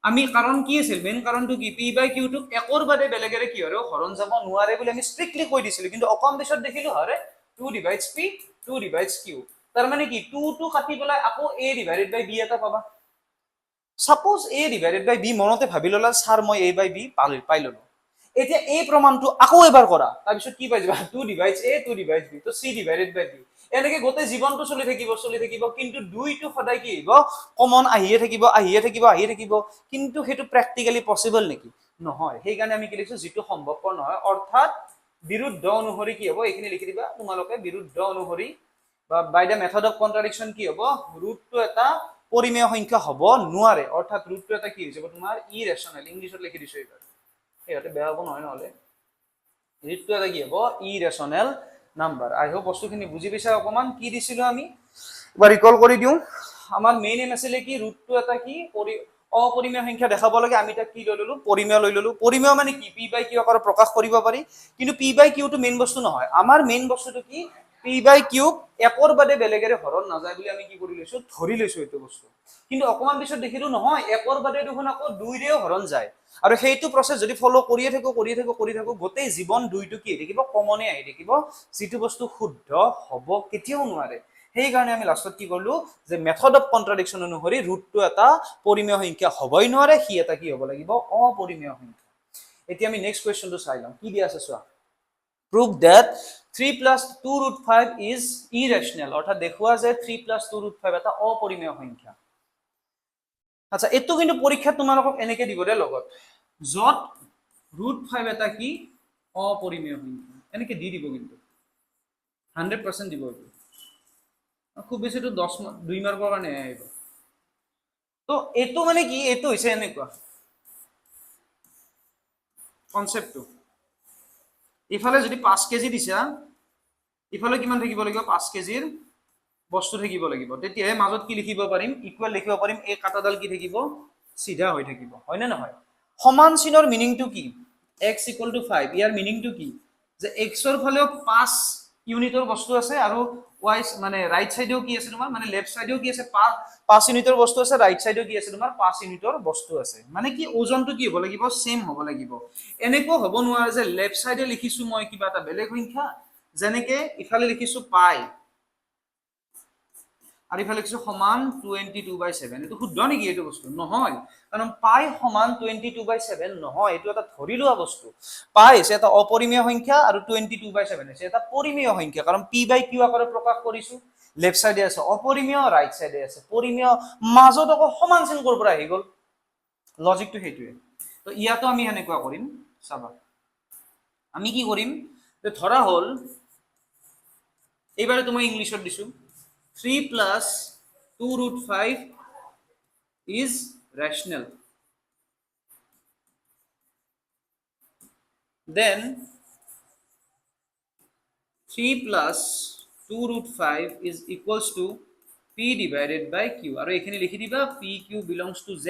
আমি কাৰণ কি আছিল, মেইন কাৰণটো কি, p বাই q টোক একৰ বাদে বেলেগেৰে কি হৰে হৰণ যাব নোৱাৰে বুলি আমি স্ট্ৰিক্টলি কৈ দিছিলো, কিন্তু অকম পিছত দেখিলো হৰে 2 ডিভাইডস p 2 ডিভাইডস q, তাৰ মানে কি 2 টো কাটি পেলাই আকৌ a ডিভাইডেড বাই b এটা পাবা। Suppose a divided by b মনতে ভাবি ললা, স্যাৰ মই a বাই b পাই ললো, এতিয়া এই প্ৰমাণটো আকৌ এবাৰ কৰা, তাৰপিছত কি পাই যাবা 2 ডিভাইডস a 2 ডিভাইডস b, তো c ডিভাইডেড বাই b, এনেকে গোটেই জীৱনটো চলি থাকিব, কিন্তু 2 টো সদায় কি হ'ব কমন আহিয়ে থাকিব, কিন্তু সেইটো প্ৰ্যাকটিক্যালি পসিবল নেকি, নহয়। সেইকাৰণে আমি কি লিখিছো, যেটো সম্ভৱপৰ নহয়, অৰ্থাৎ বিৰুদ্ধ অনুসৰি কি হ'ব, এইখিনি লিখি দিবা তোমালোকে, বিৰুদ্ধ অনুসৰি বা বাই দ্য মেথড অফ কন্ট্ৰাডিকশন কি হ'ব, ৰুটটো এটা পৰিমেয় সংখ্যা হ'ব নোৱাৰে, অৰ্থাৎ ৰুটটো এটা কি হৈ যাব তোমাৰ ইৰেশনাল, ইংলিছত লিখি দিছো এইবাৰ, এইহতে বেয়া হ'ব নহয়, নহলে ৰুটটো এটা কি হ'ব ইৰেশনাল নাম্বাৰ। আই হোপ বস্তুখিনি বুজি পাইছা, অকমান কি দিছিলো আমি এবাৰ ৰিকল কৰি দিওঁ। আমাৰ মেইন এম আছিলে কি, ৰুটটো এটা কি অপৰিমেয় সংখ্যা দেখাব লাগে, আমি তাক কি লৈ ললো পৰিমেয় লৈ ললো। পৰিমেয় মানে কি, p বাই q আকাৰে প্ৰকাশ কৰিব পাৰি, কিন্তু p বাই q টো মেইন বস্তু নহয়, আমাৰ মেইন বস্তুটো কি p বাই q একৰ বাদে বেলেগেৰে হৰণ নাযায় বুলি আমি কি কৰি লৈছো, ধৰি লৈছো এইটো বস্তু। কিন্তু অকমান পিছত দেখিলো নহয়, একৰ বাদে দেখোন আকৌ 2 ৰেও হৰণ যায়, আৰু সেইটো প্ৰসেস যদি ফলো কৰিয়ে থাকো গোটেই জীৱন 2 টো কি থাকিব কমনে আহি থাকিব, যেটো বস্তু শুদ্ধ হ'ব কেতিয়াও নোৱাৰে। সেইকাৰণে আমি লাষ্টত কি কৰিলো, যে মেথড অফ কন্ট্ৰাডিকশন অনুসৰি ৰুটটো এটা পৰিমেয় সংখ্যা হ'বই নোৱাৰে, সি এটা কি হ'ব লাগিব অপৰিমেয় সংখ্যা। এতিয়া আমি নেক্সট কুৱেশ্যনটো চাই লওঁ, কি দিয়া আছে চোৱা, prove that 3 plus 2 root 5 is irrational, অৰ্থাৎ দেখুৱা যে 3 plus 2 root 5 এটা অপৰিমেয় সংখ্যা। আচ্ছা, এইটো কিন্তু পৰীক্ষাত তোমালোকক এনেকে দিব দে লগত, যত root 5 এটা কি অপৰিমেয় সংখ্যা, এনেকে দি দিব, কিন্তু 100% দিব, খুব বেছি তো 2 মাৰ্কৰ কাৰণে আহিব। তো এইটো মানে কি, এইটো হৈছে এনেকুৱা কনসেপ্টটো, ইফালে যদি 5 কেজি দিছা, ইফালে কিমান থাকিব লাগিব 5 কেজিৰ বস্তু থাকিব লাগিব, তেতিয়াহে মাজত কি লিখিব পাৰিম, ইকুৱেল লিখিব পাৰিম, এই কাটাডাল কি থাকিব সিধা হৈ থাকিব হয় না নহয় সমান চিনৰ মিনিংটো কি x ইকুয়াল টু 5 ইয়াৰ মিনিংটো কি যে x ৰ ফালেও 5 ইউনিটৰ বস্তু আছে আৰু y মানে ৰাইট সাইডেও কি আছে তোমাৰ মানে লেফট সাইডেও কি আছে 5 ইউনিটৰ বস্তু আছে ৰাইট সাইডেও কি আছে তোমাৰ 5 ইউনিটৰ বস্তু আছে মানে কি ওজনটো কি হ'ব লাগিব সেম হ'ব লাগিব এনেকৈ হ'ব নোৱাৰে যে লেফট সাইডে লিখিছো মই কিবা এটা বেলেগ সংখ্যা যেনেকে ইফালে লিখিছো পাই আৰু ইফালে লিখিছো সমান 22/7 এটো শুদ্ধ নেকি এটো বস্তু নহয় কাৰণ পাই সমান 22/7 নহয় এটো এটা ধৰি লোৱা বস্তু পাই আছে এটা অপৰিমেয় সংখ্যা আৰু 22/7 আছে এটা পৰিমেয় সংখ্যা কাৰণ p/q আকাৰে প্ৰকাশ কৰিছো লেফট সাইডে আছে অপৰিমেয় ৰাইট সাইডে আছে পৰিমেয় মাজত আকৌ সমান চিন কৰ পৰা আহি গল লজিকটো হেতুৱে তো ইয়াতো আমি হেনেকুৱা কৰিম চাবা আমি কি কৰিম যে ধৰা হল এবারে তুমি ইংলিশত দিছো 3 plus 2 root 5 is rational. Then 3 plus 2 root 5 is equals to p divided by q. আৰু এখানে লিখি দিবা pq belongs to z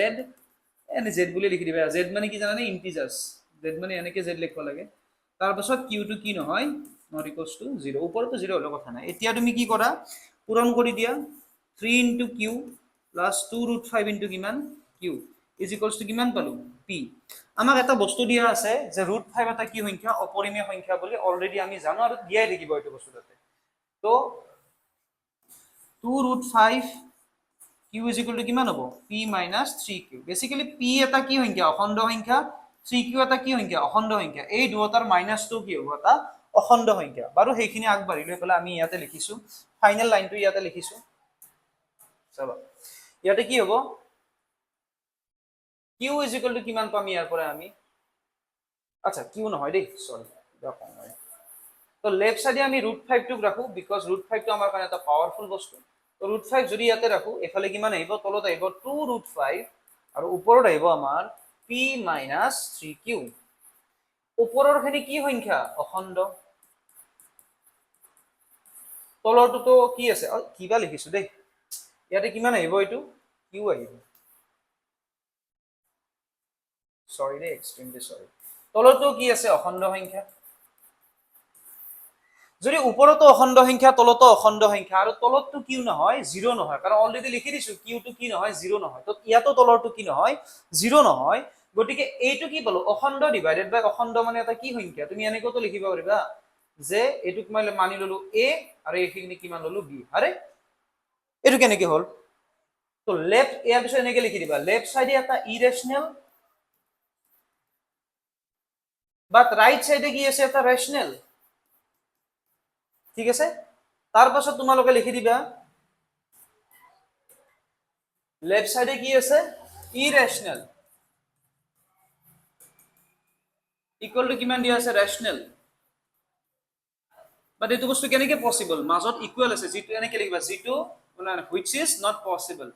এনে z বুলি লিখি দিবা z মানে কি জানা নে ইন্টিজার্স z মানে এনেকে z লিখব লাগে তাৰ পাছত q টো কি নহয় not equals to 0 ওপৰতো 0 হলো কথা নাই এতিয়া তুমি কি কৰা পূৰণ কৰি দিয়া 3 into q plus 2 root 5 into কিমান q is equals to কিমান পালো p আমাক এটা বস্তু দিয়া আছে যে root 5 এটা কি সংখ্যা অপৰিমেয় সংখ্যা বুলি অলৰেডি আমি জানো আৰু দিয়াই দেখিব এইটো বস্তুতে তো 2 root 5 q is equal to কিমান হ'ব p minus 3q basically p এটা কি সংখ্যা অখণ্ড সংখ্যা 3q এটা কি সংখ্যা অখণ্ড সংখ্যা এই দুটাৰ মাইনাস 2 কি হ'ব এটা অখণ্ড সংখ্যা বাৰু সেইখিনি আগবাঢ়ি লৈ পেলাই আমি ইয়াতে লিখিছো ফাইনাল লাইনটো ইয়াতে লিখিছো চাবা ইয়াতে কি হ'ব q is equal to কিমান পাম ইয়াৰ পৰা আমি আচ্ছা q নহয় দেই সরি দেখো তো লেফট সাইডে আমি √5 টুক রাখো বিকজ √5 টো আমাৰ কাৰণে এটা পাৱাৰফুল বস্তু তো √5 যদি ইয়াতে ৰাখো এফালে কিমান আহিব তলত আহিব 2 √5 আৰু ওপৰত আহিব আমাৰ p - 3q ওপৰৰ খিনি কি সংখ্যা অখণ্ড তলৰটো কি আছে কিবা লিখিছো দেই ইয়াতে কিমান আহিব এটো q আহিব সৰি দেই এক্সট্ৰিমলি সৰি তলৰটো কি আছে অখণ্ড সংখ্যা যদি ওপৰতো অখণ্ড সংখ্যা তলতো অখণ্ড সংখ্যা আৰু তলতটো কিউ নহয় 0 নহয় কাৰণ অলৰেডি লিখি দিছো কিউ টো কি নহয় 0 নহয় তো ইয়াতো তলৰটো কি নহয় 0 নহয় গটিকে এইটো কি বলো অখণ্ড ডিভাইডেড বাই অখণ্ড মানে এটা কি সংখ্যা তুমি এনেকোতো লিখিব পাৰিবা যে এটুক মই মানি ললো a আৰু এইখিনি কিমান ললো b আৰে এটু কেনেকে হল তো লেফট ইয়াৰ পিছত এনেকে লিখি দিবা লেফট সাইডে এটা ইৰেশনাল বাট রাইট সাইডে কি আছে এটা রেশনাল ঠিক আছে তার পাছত তোমালোকে লিখি দিবা লেফট সাইডে কি আছে ইরেশনাল ইকুয়াল টু কিমান দিয়া আছে রেশনাল বাট এটো বস্তু কেনেকে পসিবল মাজত ইকুয়াল আছে যেটো এনেকে লিখবা যেটো মানে which is not possible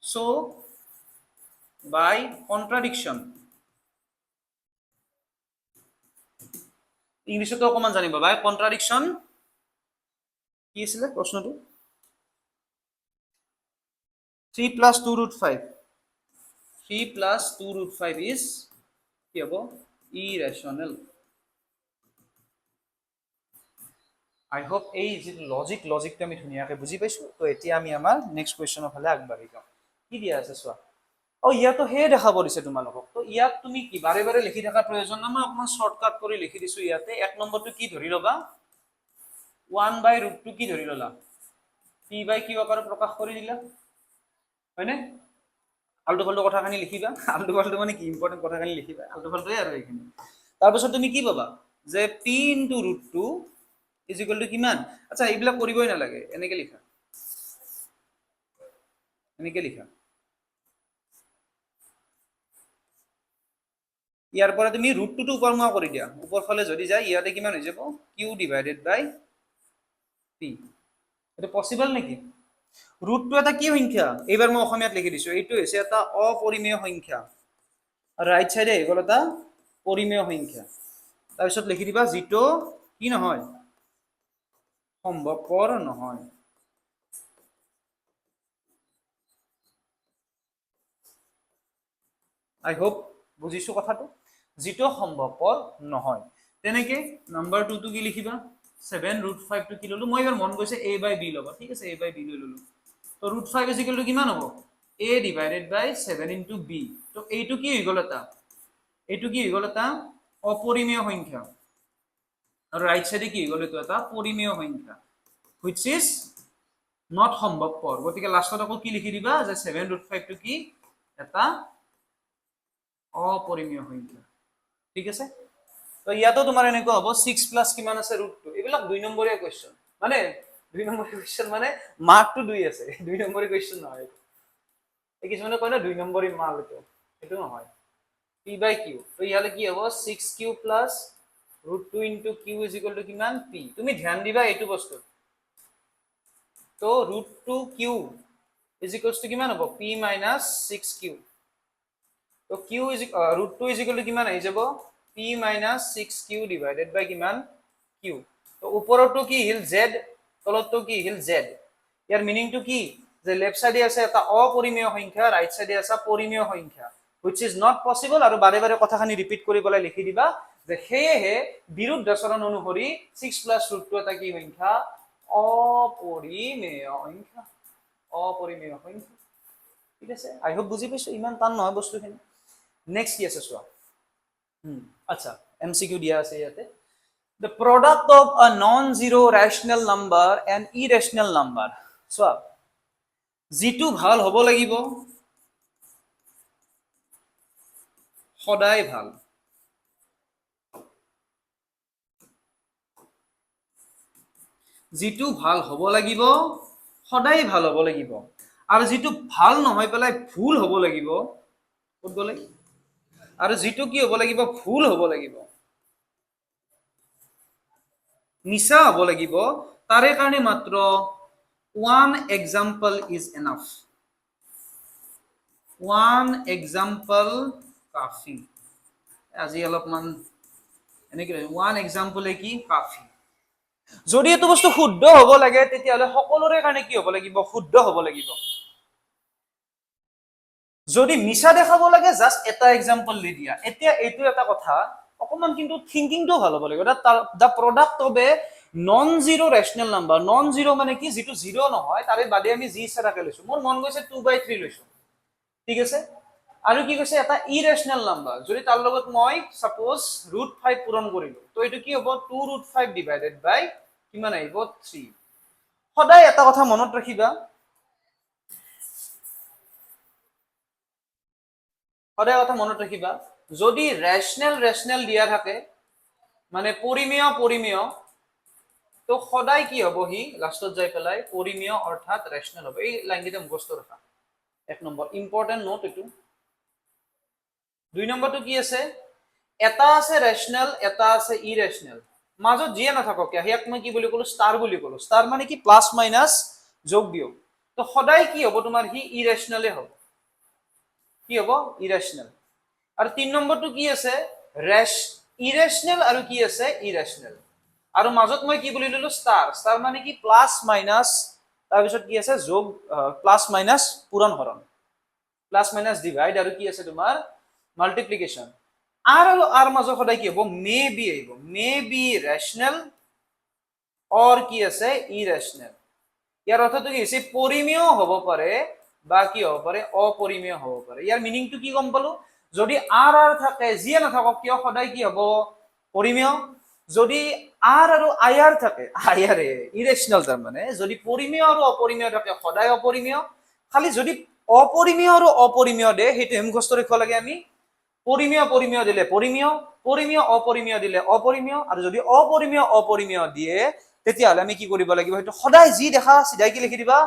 so by contradiction ইংলিশতো অকমান জানিবা বাই কন্ট্ৰাডিকশন কি আছিল প্ৰশ্নটো 3 plus 2 root 5 3 plus 2 root 5 is কি হ'ব irrational I hope এই যে লজিকটো আমি ধুনিয়াকে বুজি পাইছো তো এতিয়া আমি আমাৰ নেক্সট কোৱেশ্চনৰ ফালে আগবাঢ়ি যাম কি দিয়া আছে চোৱা ইয়াতো হে দেখা পৰিছে তোমালোকক তো ইয়াত তুমি কি বাৰে বাৰে লিখি থকা প্ৰয়োজন না মই অকমান শৰ্টকাট কৰি লিখি দিছো ইয়াতে এক নম্বৰটো কি ধৰি লবা 1/√2 কি ধৰি ললা p/q আকাৰে প্ৰকাশ কৰি দিলা হয়নে আলটু ফালটু কথাখানি লিখিবা আলটু ফালটু মানে কি ইম্পৰ্টেন্ট কথাখানি লিখিবা আলটু ফালটুই আৰু এইখিনি তাৰ পিছত তুমি কি পাবা যে p * √2 is equal to কিমান আচ্ছা এইবিলাক কৰিবই নালাগে এনেকে লিখা ইয়াৰ পৰা তুমি √2 টো উপৰমুৱা কৰি দিয়া উপৰ ফালে যদি যায় ইয়াতে কিমান হৈ যাব q divided by p এটা পসিবল নেকি √2 এটা কি সংখ্যা এবাৰ মই অসমীয়াত লিখি দিছো এইটো হৈছে এটা অপৰিমেয় সংখ্যা আৰু ৰাইট সাইডে গল এটা পৰিমেয় সংখ্যা তাৰ পিছত লিখি দিবা যেটো কি নহয় সম্ভৱপৰ নহয়। আই হোপ বুজিছো কথাটো, যিটো সম্ভৱপৰ নহয়। তেনেকে নাম্বাৰ 2 টো কি লিখিবা 7√5 টো কি ললো মই এবাৰ মন গৈছে a/b ল'বা ঠিক আছে a/b লৈ ললো তো √5 = কিমান হ'ব a / 7 * b তো এইটো কি হৈ গ'ল এটা অপৰিমেয় সংখ্যা আৰু ৰাইট সাইডে কি হৈ গ'ল এইটো এটা পৰিমেয় সংখ্যা which is not সম্ভৱপৰ গতিকে লাষ্টত আকৌ কি লিখি দিবা যে 7√5 টো কি এটা অপৰিমেয় সংখ্যা ঠিক আছে তো ইয়াতো তোমাৰ এনেকুৱা হ'ব 6 প্লাস কিমান আছে √2 এইবিলাক 2 নম্বৰীয়া কোৱেশ্চন মানে 2 নম্বৰীয়া কোৱেশ্চন মানে মাৰ্ক টু 2 আছে 2 নম্বৰীয়া কোৱেশ্চন নহয় এই কিছুমানে কয় না 2 নম্বৰী মাল এটো নহয় p/q তো ইয়ালে কি হ'ব 6q plus √2 into q = কিমান p তুমি ধ্যান দিবা এইটো বস্তু তো √2q = কিমান হ'ব p - 6q তো q √2 = কিমান আহি যাব p - 6q divided by কিমান q তো ওপৰটো কি হিল z তলতটো কি হিল z ইয়াৰ মিনিংটো কি যে লেফট সাইডে আছে এটা অপৰিমেয় সংখ্যা ৰাইট সাইডে আছে পৰিমেয় সংখ্যা which is not possible আৰু বাৰে বাৰে কথাখানি ৰিপিট কৰি পেলাই লিখি দিবা যে হেহে বিৰুদ্ধ আচৰণ অনুসৰি 6 + √2 এটা কি সংখ্যা অপৰিমেয় সংখ্যা ঠিক আছে আই হোপ বুজি পাইছো ইমান টান নহয় বস্তুখিনি নেক্সট কি আছে চোৱা আচ্ছা এমসিকিউ দিয়া আছে ইয়াতে the product of a non-zero rational number and irrational number চোৱা যিটো ভাল হ'ব লাগিব সদায় ভাল যিটো ভাল হ'ব লাগিব সদায় ভাল হ'ব লাগিব আৰু যিটো ভাল নহয় পেলাই ভুল হ'ব লাগিব ক'ত গ'লে আৰু যিটো কি হ'ব লাগিব ভুল হ'ব লাগিব মিছা হ'ব লাগিব তাৰে কাৰণে মাত্ৰ one example is enough one example কাফি আজি অলপমান এনেকৈ one example কি কাফি যদি এটো বস্তু শুদ্ধ হ'ব লাগে তেতিয়ালে সকলোৰে কাৰণে কি হ'ব লাগিব শুদ্ধ হ'ব লাগিব যদি মিছা দেখাব লাগে জাস্ট এটা एग्जांपल দি দিয়া এতিয়া এইটো এটা কথা অকমান কিন্তু থিংকিংটো ভাল হ'ব লাগিব the product of a non zero rational number non zero মানে কি যেটো জিৰো নহয় তাৰে বাদে আমি জি ইচ্ছা থাকে লৈছো মোৰ মন গৈছে 2/3 লৈছো ঠিক আছে আৰু কি কৈছে এটা ইৰেশনাল নাম্বাৰ যদি তাৰ লগত মই সাপোজ √5 পূৰণ কৰিলো তো এটো কি হ'ব 2√5 ডিভাইডেড বাই কিমান আহিব 3 সদায় এটা কথা মনত ৰাখিবা সদায় কথা মনত ৰাখিবা যদি ৰেশনাল দিয়া থাকে মানে পৰিমেয় তো সদায় কি হ'ব হি লাষ্টত যাই পেলাই পৰিমেয় অৰ্থাৎ ৰেশনাল হ'ব এই লাইনটো মুখস্থ ৰাখা এক নম্বৰ ইম্পৰ্টেন্ট নোট এটো দুই নম্বৰটো কি আছে এটা আছে ৰেশনাল এটা আছে ইৰেশনাল মাজত জিয়া নাথাকক ইয়াক মই কি বুলি কলো ষ্টাৰ মানে কি প্লাস মাইনাস যোগ দিও তো সদায় কি হ'ব তোমাৰ হি ইৰেশনালে হ'ব কি হ'ব ইৰেশনাল আৰু 3 নম্বৰটো কি আছে ইৰেশনাল আৰু কি আছে ইৰেশনাল আৰু মাজত মই কি বুলি ললো ষ্টাৰ মানে কি প্লাস মাইনাস তাৰ পিছত কি আছে যোগ প্লাস মাইনাস পূৰণ হৰণ প্লাস মাইনাস ডিভাইড আৰু কি আছে তোমাৰ মাল্টিপ্লিকেশন আৰু মাজত সদায় কি হ'ব মে বি ৰেশনাল অৰ কি আছে ইৰেশনাল ইয়াৰ অৰ্থটো কি হৈছে পৰিমেয় হ'ব পাৰে বা কি হ'ব পাৰে অপৰিমেয় হ'ব পাৰে ইয়াৰ মিনিংটো কি গম পালো যদি r থাকে জিয়া নাথাকক কিয় সদায় কি হ'ব পৰিমেয় যদি r আৰু ir থাকে ir ইৰেশনাল তাৰ মানে যদি পৰিমেয় আৰু অপৰিমেয় থাকে সদায় অপৰিমেয় খালি যদি অপৰিমেয় আৰু অপৰিমেয় দে হেতু মুখস্থ ৰাখিব লাগে আমি পৰিমেয় দিলে পৰিমেয় অপৰিমেয় দিলে অপৰিমেয় আৰু যদি অপৰিমেয় দিয়ে তেতিয়াহলে আমি কি কৰিব লাগিব হেতু সদায় যি দেখা সিধাই কি লিখি দিবা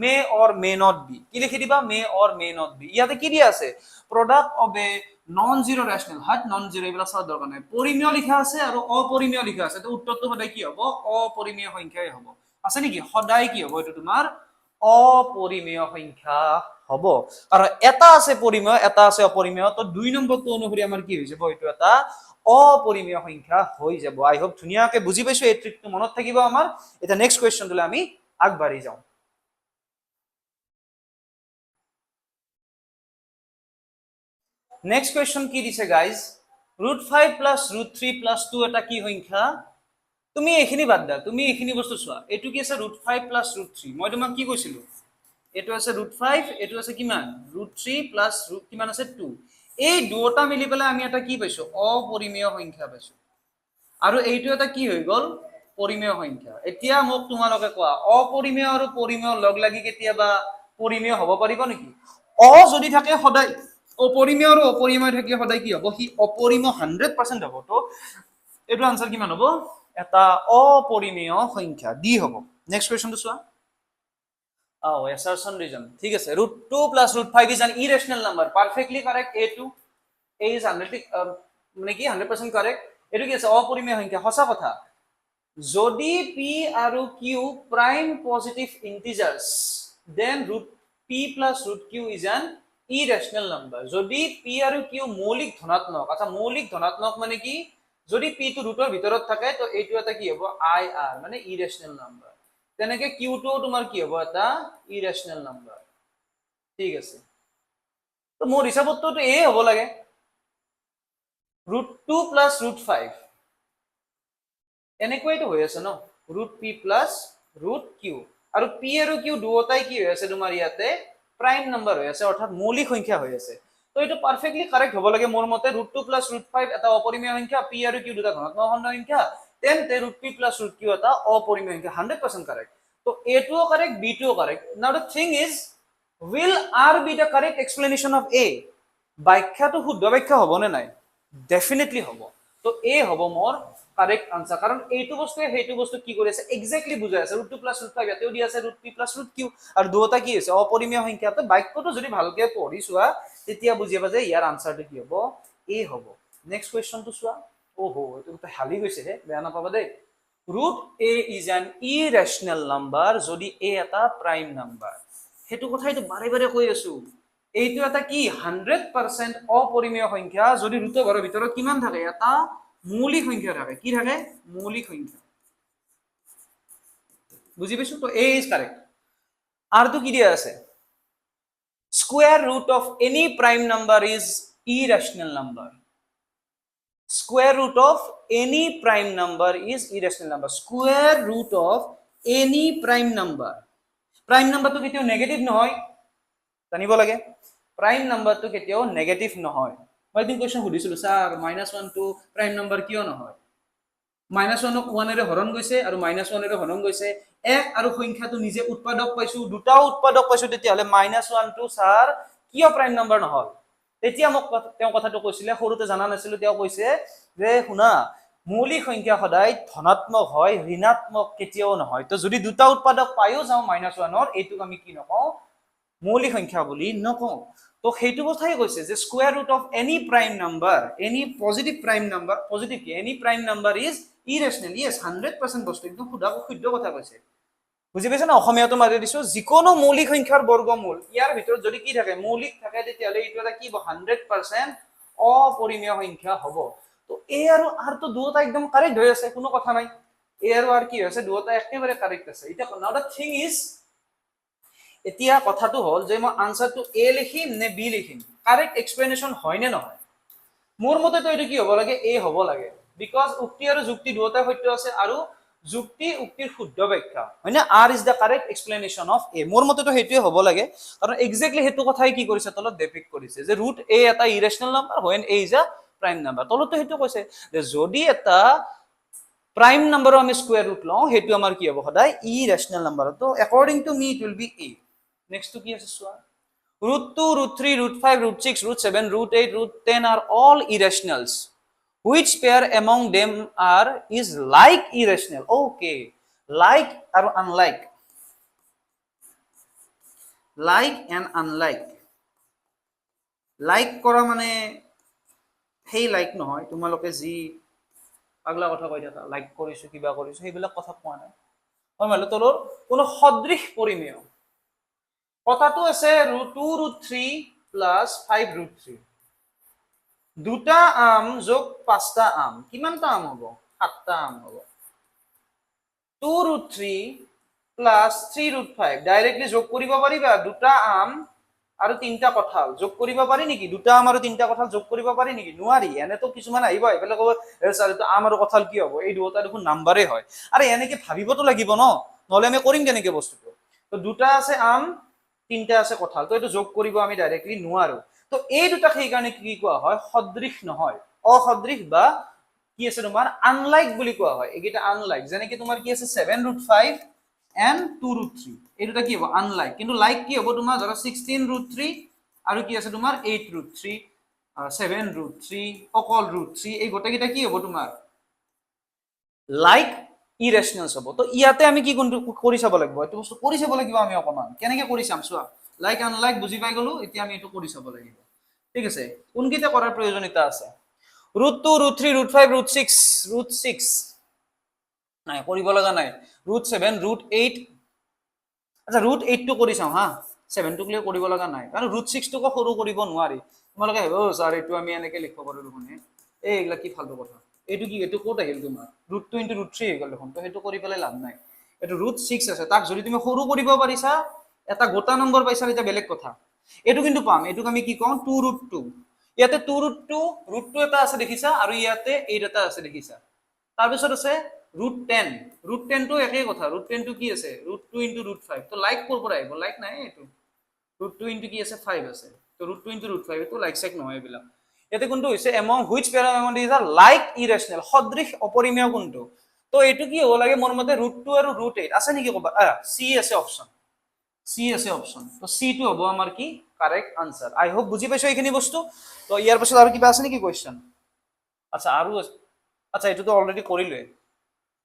may or may not be কি লিখি দিবা may or may not be ইয়াতে কি দিয়া আছে product of a non zero rational what non zero এগুলা সব দরকার নাই পরিমেয় লিখা আছে আৰু অপৰিমেয় লিখা আছে তো উত্তৰটো সদায় কি হ'ব অপরিমেয় সংখ্যাই হ'ব আছে নেকি সদায় কি হ'ব এটো তোমাৰ অপৰিমেয় সংখ্যা হ'ব আৰু এটা আছে পৰিমেয় এটা আছে অপৰিমেয় তো 2 নম্বৰটো অনুসৰি আমাৰ কি হৈ যাব এইটো এটা অপৰিমেয় সংখ্যা হৈ যাব আই হোপ ধুনিয়াকে বুজি পাইছো এই ট্ৰিকটো মনত থাকিব আমাৰ এটা নেক্সট কোৱেশ্চনটোলৈ আমি আগবাঢ়ি যাওঁ নেক্সট কোৱেশ্চন কি দিছে গাইজ √5 প্লাছ √3 প্লাছ 2 এটা কি সংখ্যা তুমি এইখিনি বাদ দা তুমি এইখিনি বস্তু চোৱা এইটো কি আছে √5 প্লাছ √3 মই তোমাক কি কৈছিলো এইটো আছে √5 এইটো আছে কিমান √3 প্লাছ ৰুট কিমান আছে 2 এই দুটা মিলি পেলাই আমি এটা কি পাইছো অপৰিমেয় সংখ্যা পাইছো আৰু এইটো এটা কি হৈ গল পৰিমেয় সংখ্যা এতিয়া মোক তোমালোকে কোৱা অপৰিমেয় আৰু পৰিমেয় লগ লাগি কেতিয়াবা পৰিমেয় হ'ব পাৰিব নেকি যদি থাকে সদায় অপৰিমেয় আৰু অপৰিমেয় থাকে সদায় কি হ'ব সি অপৰিমেয় 100% হ'ব তো এইটো আনসাৰ কিমান হ'ব এটা অপৰিমেয় সংখ্যা ডি হ'ব নেক্সট কোৱেশ্চনটো চোৱা assertion reason ঠিক আছে √2 plus √5 is an irrational number perfectly correct a2 a is 100 মানে কি 100% correct এটো কি আছে অপৰিমেয় সংখ্যা সঁচা কথা যদি p আৰু q prime positive integers then √p plus √q is an irrational number যদি p আৰু q মৌলিক ধনাত্মক আচ্ছা মৌলিক ধনাত্মক মানে কি যদি p টো ৰুটৰ ভিতৰত থাকে তো এইটো এটা কি হ'ব ir মানে irrational number তেনেকে q2 তোমাৰ কি হ'ব এটা irrational number ঠিক আছে তো মোৰ হিচাপতটো এ হ'ব লাগে √2 plus √5 এনেকৈতো হৈ আছে ন √p plus √q আৰু p আৰু q দুটাই কি হৈ আছে তোমাৰ ইয়াতে প্ৰাইম নাম্বাৰ হৈ আছে অৰ্থাৎ মৌলিক সংখ্যা হৈ আছে তো এইটো পাৰফেক্টলি কাৰেক্ট হ'ব লাগে মোৰ মতে √2 plus √5 এটা অপৰিমেয় সংখ্যা p আৰু q দুটা ধনাত্মক সংখ্যা তেন্তে √p plus √q এটা অপৰিমেয় সংখ্যা 100% কাৰেক্ট তো a2 কারেক্ট b2 কারেক্ট নাও the thing is will r be the correct explanation of a ব্যাখ্যাটো শুদ্ধ ব্যাখ্যা হ'ব নে নাই ডেফিনেটলি হ'ব তো a হ'ব মোৰ কাৰেক্ট আনসাৰ কাৰণ এইটো বস্তুৱে হেইটো বস্তু কি কৰি আছে এক্স্যাক্টলি বুজাই আছে √2 plus √5 ইয়াতেও দি আছে √p plus √q আৰু দুটা কি হৈছে অপৰিমেয় সংখ্যা তো বাক্যটো যদি ভালকে পঢ়ি চোৱা তেতিয়া বুজিবা যে ইয়াৰ আনসাৰটো কি হ'ব a হ'ব নেক্সট কোৱেশ্চনটো চোৱা ওহো এটো তো হালি গৈছে হে বেয়া নাপাবা দেই √a is an irrational number যদি a এটা প্ৰাইম নাম্বাৰ হেতু কথাইটো বাৰে বাৰে কৈ আছো এইটো এটা কি 100% অপৰিমেয় সংখ্যা যদি ৰুট ঘৰৰ ভিতৰত কিমান থাকে এটা মৌলিক সংখ্যা থাকে কি থাকে মৌলিক সংখ্যা বুজি পাইছো তো a is correct আর তো কি দিয়া আছে square root of any prime number is irrational number square root of any prime number is irrational number square root of any prime number তো কেতিয়াও নেগেটিভ নহয় জানিব লাগে prime number তো কেতিয়াও নেগেটিভ নহয় মই দিন কোৱেশ্চন সুধিছিলো স্যাৰ -1 to prime number কিয় নহয় -1 ক 1 এৰে হৰণ গৈছে আৰু -1 এৰে হৰণ গৈছে এক আৰু সংখ্যাটো নিজে উৎপাদক পাইছো দুটাও উৎপাদক পাইছো তেতিয়া হলে -1 to স্যাৰ কিয় prime number নহল তেতিয়া মোক তেওঁ কথাটো কৈছিলে সৰুতে জানা নাছিলো তেওঁ কৈছে যে শুনা মৌলিক সংখ্যা সদায় ধনাত্মক হয় ঋণাত্মক কেতিয়াও নহয় তো যদি দুটা উৎপাদক পায়ো যাও -1 এইটোক আমি কি নকওঁ মৌলিক সংখ্যা বুলি নকওঁ তো হেতু কথাই কৈছে যে square root of any prime number any positive prime number positive কি any prime number is irrational yes 100% বস্তু একদম শুদ্ধ কথা কৈছে বুজি পাইছে না অসমীয়াটো মাৰি দিছো যিকোনো মৌলিক সংখ্যাৰ বৰ্গমূল ইয়াৰ ভিতৰত যদি কি থাকে মৌলিক থাকে তেতিয়ালে এইটো এটা কি 100% অপৰিমেয় সংখ্যা হ'ব তো এ আৰু আৰ তো দুটা একদম কাৰেক্ট হৈ আছে কোনো কথা নাই এ আৰু আৰ কি হৈছে দুটা একেবাৰে কাৰেক্ট আছে এটা নাও দা থিং ইজ এতিয়া কথাটো হল যে মই আনসারটো এ লিখিম নে বি লিখিম কারেক্ট এক্সপ্লেনেশন হয় নে নহয় মোৰ মতে তো এটা কি হ'ব লাগে এ হ'ব লাগে বিকজ উক্তি আৰু যুক্তি দুটা সত্য আছে আৰু যুক্তি উক্তিৰ শুদ্ধ ব্যাখ্যা হয়নে R is the correct explanation of A মোৰ মতে তো হেতুৱে হ'ব লাগে কাৰণ এক্স্যাক্টলি হেতু কথাই কি কৰিছে তলত ডেপিক্ট কৰিছে যে ৰুট এ এটা irrational number when A is a prime number তলত হেতু কৈছে যে যদি এটা প্ৰাইম নাম্বাৰৰ আমি স্কয়াৰ ৰুট লওঁ হেতু আমাৰ কি হ'ব সদায় ইৰেশনাল নাম্বাৰ তো according to me it will be a next to কি আছে চোৱা √2 √3 √5 √6 √7 √8 √10 are all irrationals which pair among them are is like irrational okay like আৰু unlike like and unlike like কৰা মানে সেই like নহয় তোমালোকে যি আগলা কথা কৈ থাকা লাইক কৰিছো কিবা কৰিছো সেইবিলাক কথা কোৱা নাই মই মানে তলৰ কোনো সদৃশ পৰিমেয় কথাটো আছে √2√3 প্লাস 5√3 দুটা আম যোগ 5টা আম কিমানটা আম হ'ব 7টা আম হ'ব 2√3 প্লাস 3√5 ডাইরেক্টলি যোগ কৰিব পাৰিবা দুটা আম আৰু তিনটা কঁঠাল যোগ কৰিব পাৰি নেকি দুটা আম আৰু তিনটা কঁঠাল যোগ কৰিব পাৰি নেকি নোৱাৰি এনেতো কিছুমান আহিব এইফালে ক'ব স্যাৰ এইটো আম আৰু কঁঠাল কি হ'ব এই দুটা দেখোন নাম্বাৰে হয় আৰে এনেকে ভাবিবতো লাগিব ন নহলে আমি কৰিম কেনেকে বস্তুটো তো দুটা আছে আম তিনটা আছে কঁঠাল তো এইটো যোগ কৰিব আমি ডাইৰেক্টলি নোৱাৰো তো এই দুটা সেই কাৰণে কি কোৱা হয় সদৃশ নহয় অসদৃশ বা কি আছে তোমাৰ আনলাইক বুলি কোৱা হয় এইকেইটা আনলাইক যেনেকে তোমাৰ কি আছে 7√5 and 2√3 এই দুটা কি হ'ব আনলাইক কিন্তু লাইক কি হ'ব তোমাৰ ধৰা 16√3 আৰু কি আছে তোমাৰ 8√3 7√3 অকল √3 এই গোটেইকেইটা কি হ'ব তোমাৰ লাইক ইৰেশনেলস হ'ব তো ইয়াতে আমি কি কৰি চাব লাগিব এইটো বস্তু কৰি চাব লাগিব আমি অকমান কেনেকে কৰি চাম চোৱা লাইক আনলাইক বুজি পাই গলো এতিয়া আমি এইটো কৰি চাব লাগিব ঠিক আছে কোনকেইটা কৰাৰ প্ৰয়োজনীয়তা আছে √2 √3 √5 √6 নাই কৰিব লগা নাই √7 √8 আচ্ছা √8 টো কৰি চাওঁ হা 7 টো ক্লিয়াৰ কৰিব লগা নাই কাৰণ √6 টোক সৰু কৰিব নোৱাৰি তোমালোকে ভাবিব স্যাৰ এইটো আমি এনেকে লিখিব পাৰো দেখোন এই এইগলা কি ফালতু কথা এইটো কি এইটো ক'ত আহিল তোমাৰ √2 * √3 হৈ গ'ল দেখোন তো সেইটো কৰি পেলাই লাভ নাই এইটো √6 আছে তাক যদি তুমি সৰু কৰিব পাৰিছা এটা গোটা নম্বৰ পাইছা এটা বেলেগ কথা এইটো কিন্তু পাম এইটোক আমি কি কওঁ 2√2 ইয়াতে 2√2 √2 এটা আছে দেখিছা আৰু ইয়াতে 8 এটা আছে দেখিছা তাৰপিছত আছে √10 √10 টো একেই কথা √10 টো কি আছে √2 * √5 তো লাইক কৰ পৰা আহিব লাইক নাই এইটো √2 * কি আছে 5 আছে তো √2 * √5 তো লাইক চেক নহয় এইবিলাক ইয়াতে কোনটো হৈছে among which pair among this are like irrational সদৃশ অপৰিমেয় কোনটো তো এইটো কি হ'ব লাগে মোৰ মতে √2 আৰু √8 আছে নেকি কবা সি আছে অপচন সি আছে অপচন তো সি টো হ'ব আমাৰ কি কাৰেক্ট আনসাৰ আই হোপ বুজি পাইছো এইখিনি বস্তু তো ইয়াৰ পাছত আৰু কিবা আছে নেকি কোৱেশ্চন আচ্ছা আৰু আচ্ছা এটোতো অলৰেডি কৰিলোৱে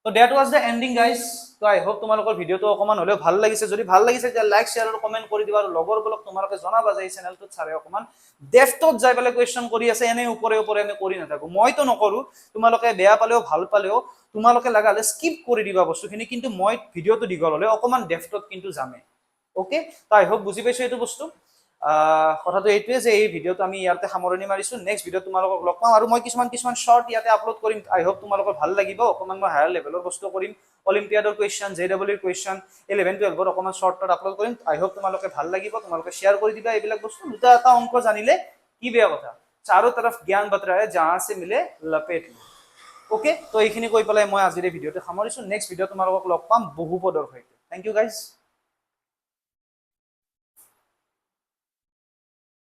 তো that was the ending guys তো আই হোপ তোমালোকৰ ভিডিওটো অকমান হলেও ভাল লাগিছে যদি ভাল লাগিছে তেতিয়া লাইক শেয়াৰ আৰু কমেন্ট কৰি দিবা আৰু লগৰবোৰক তোমালোকে জনাবা যে এই চেনেলটোত চাৰে অকমান ডেফটত যাই পেলাই কোৱেশ্চন কৰি আছে এনে ওপৰে ওপৰে আমি কৰি নাথাকো মইতো নকৰো তোমালোকে বেয়া পালেও ভাল পালেও তোমালোকে লাগালে স্কিপ কৰি দিবা বস্তুখিনি কিন্তু মই ভিডিওটো দীঘল হলে অকমান ডেফটত কিন্তু যামে ওকে তো আই হোপ বুজি পাইছো এইটো বস্তু কথাটো এইটোৱে যে এই ভিডিওটো আমি ইয়াতে সামৰণি মাৰিছো নেক্সট ভিডিও তোমালোকক লগ পাম আৰু মই কিছুমান শৰ্ট ইয়াতে আপলোড কৰিম আই হোপ তোমালোকৰ ভাল লাগিব অকমান মই হায়াৰ লেভেলৰ বস্তু কৰিম অলিম্পিয়াডৰ কোৱেশ্চন জেডব্লিউৰ কোৱেশ্চন 11 12 অকমান শৰ্টত আপলোড কৰিম আই হোপ তোমালোকে ভাল লাগিব তোমালোকে শেয়াৰ কৰি দিবা এইবিলাক বস্তু দুটা এটা অংক জানিলে কি বেয়া কথা চাৰো তৰফ জ্ঞান বতৰা है जहां से मिले लपेट लो ওকে তো এইখিনি কৈ পেলাই মই আজিৰ ভিডিওটো সামৰিছো নেক্সট ভিডিও তোমালোকক লগ পাম বহুপদৰ সৈতে থ্যাংক ইউ গাইস